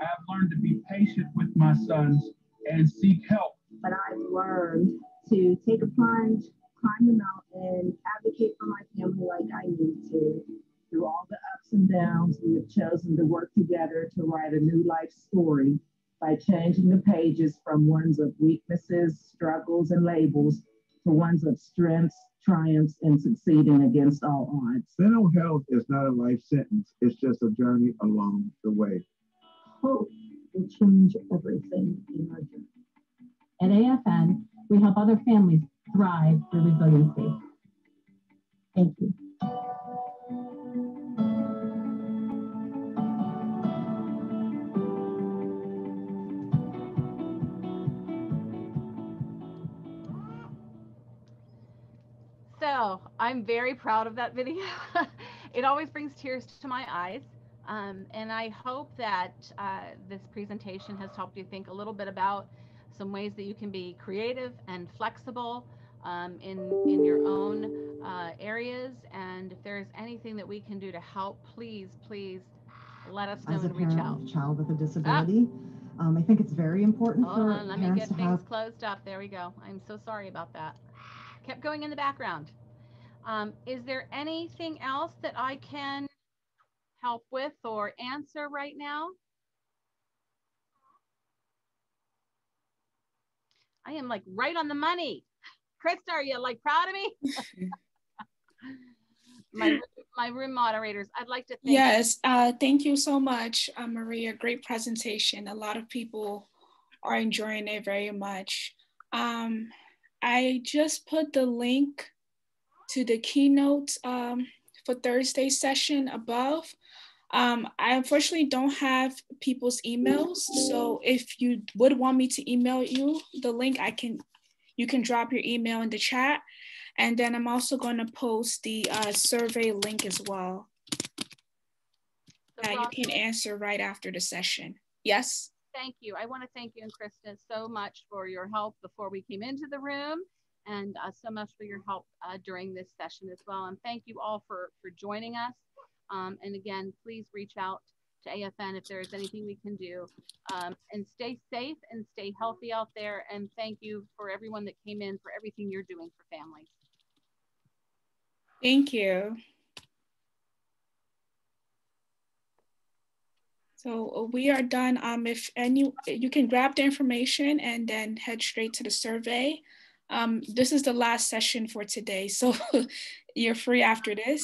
I have learned to be patient with my sons and seek help. But I've learned to take a plunge, climb the mountain, advocate for my family like I need to. Through all the ups and downs, we have chosen to work together to write a new life story by changing the pages from ones of weaknesses, struggles, and labels to ones of strengths, triumphs, and succeeding against all odds. Mental health is not a life sentence. It's just a journey along the way. Hope will change everything in our journey. At AFN, we help other families thrive through resiliency. Thank you. So I'm very proud of that video. It always brings tears to my eyes. And I hope that this presentation has helped you think a little bit about some ways that you can be creative and flexible in your own areas. And if there's anything that we can do to help, please let us know As a and reach parent out. of a child with a disability, I think it's very important for Hold on, let me parents get to things have. closed up. There we go. I'm so sorry about that. Kept going in the background. Is there anything else that I can help with or answer right now? I am like right on the money. Krista, are you like proud of me? my room moderators, I'd like to thank Yes, thank you so much, Maria. Great presentation. A lot of people are enjoying it very much. I just put the link to the keynote for Thursday's session above. I unfortunately don't have people's emails, so if you would want me to email you the link, you can drop your email in the chat, and then I'm also going to post the survey link as well. You can answer right after the session. Yes? Thank you. I want to thank you and Krista so much for your help before we came into the room, and so much for your help during this session as well. And thank you all for joining us. And again, please reach out to AFN if there is anything we can do. And stay safe and stay healthy out there. And thank you for everyone that came in, for everything you're doing for families. Thank you. So we are done. If you can grab the information and then head straight to the survey. This is the last session for today, so you're free after this.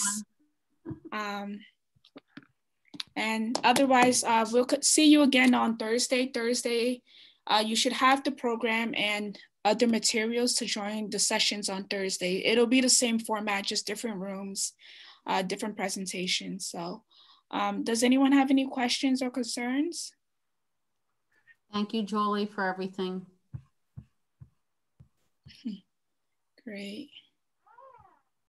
And otherwise, we'll see you again on Thursday. You should have the program and other materials to join the sessions on Thursday. It'll be the same format, just different rooms, different presentations. So does anyone have any questions or concerns? Thank you, Jolie, for everything. Great.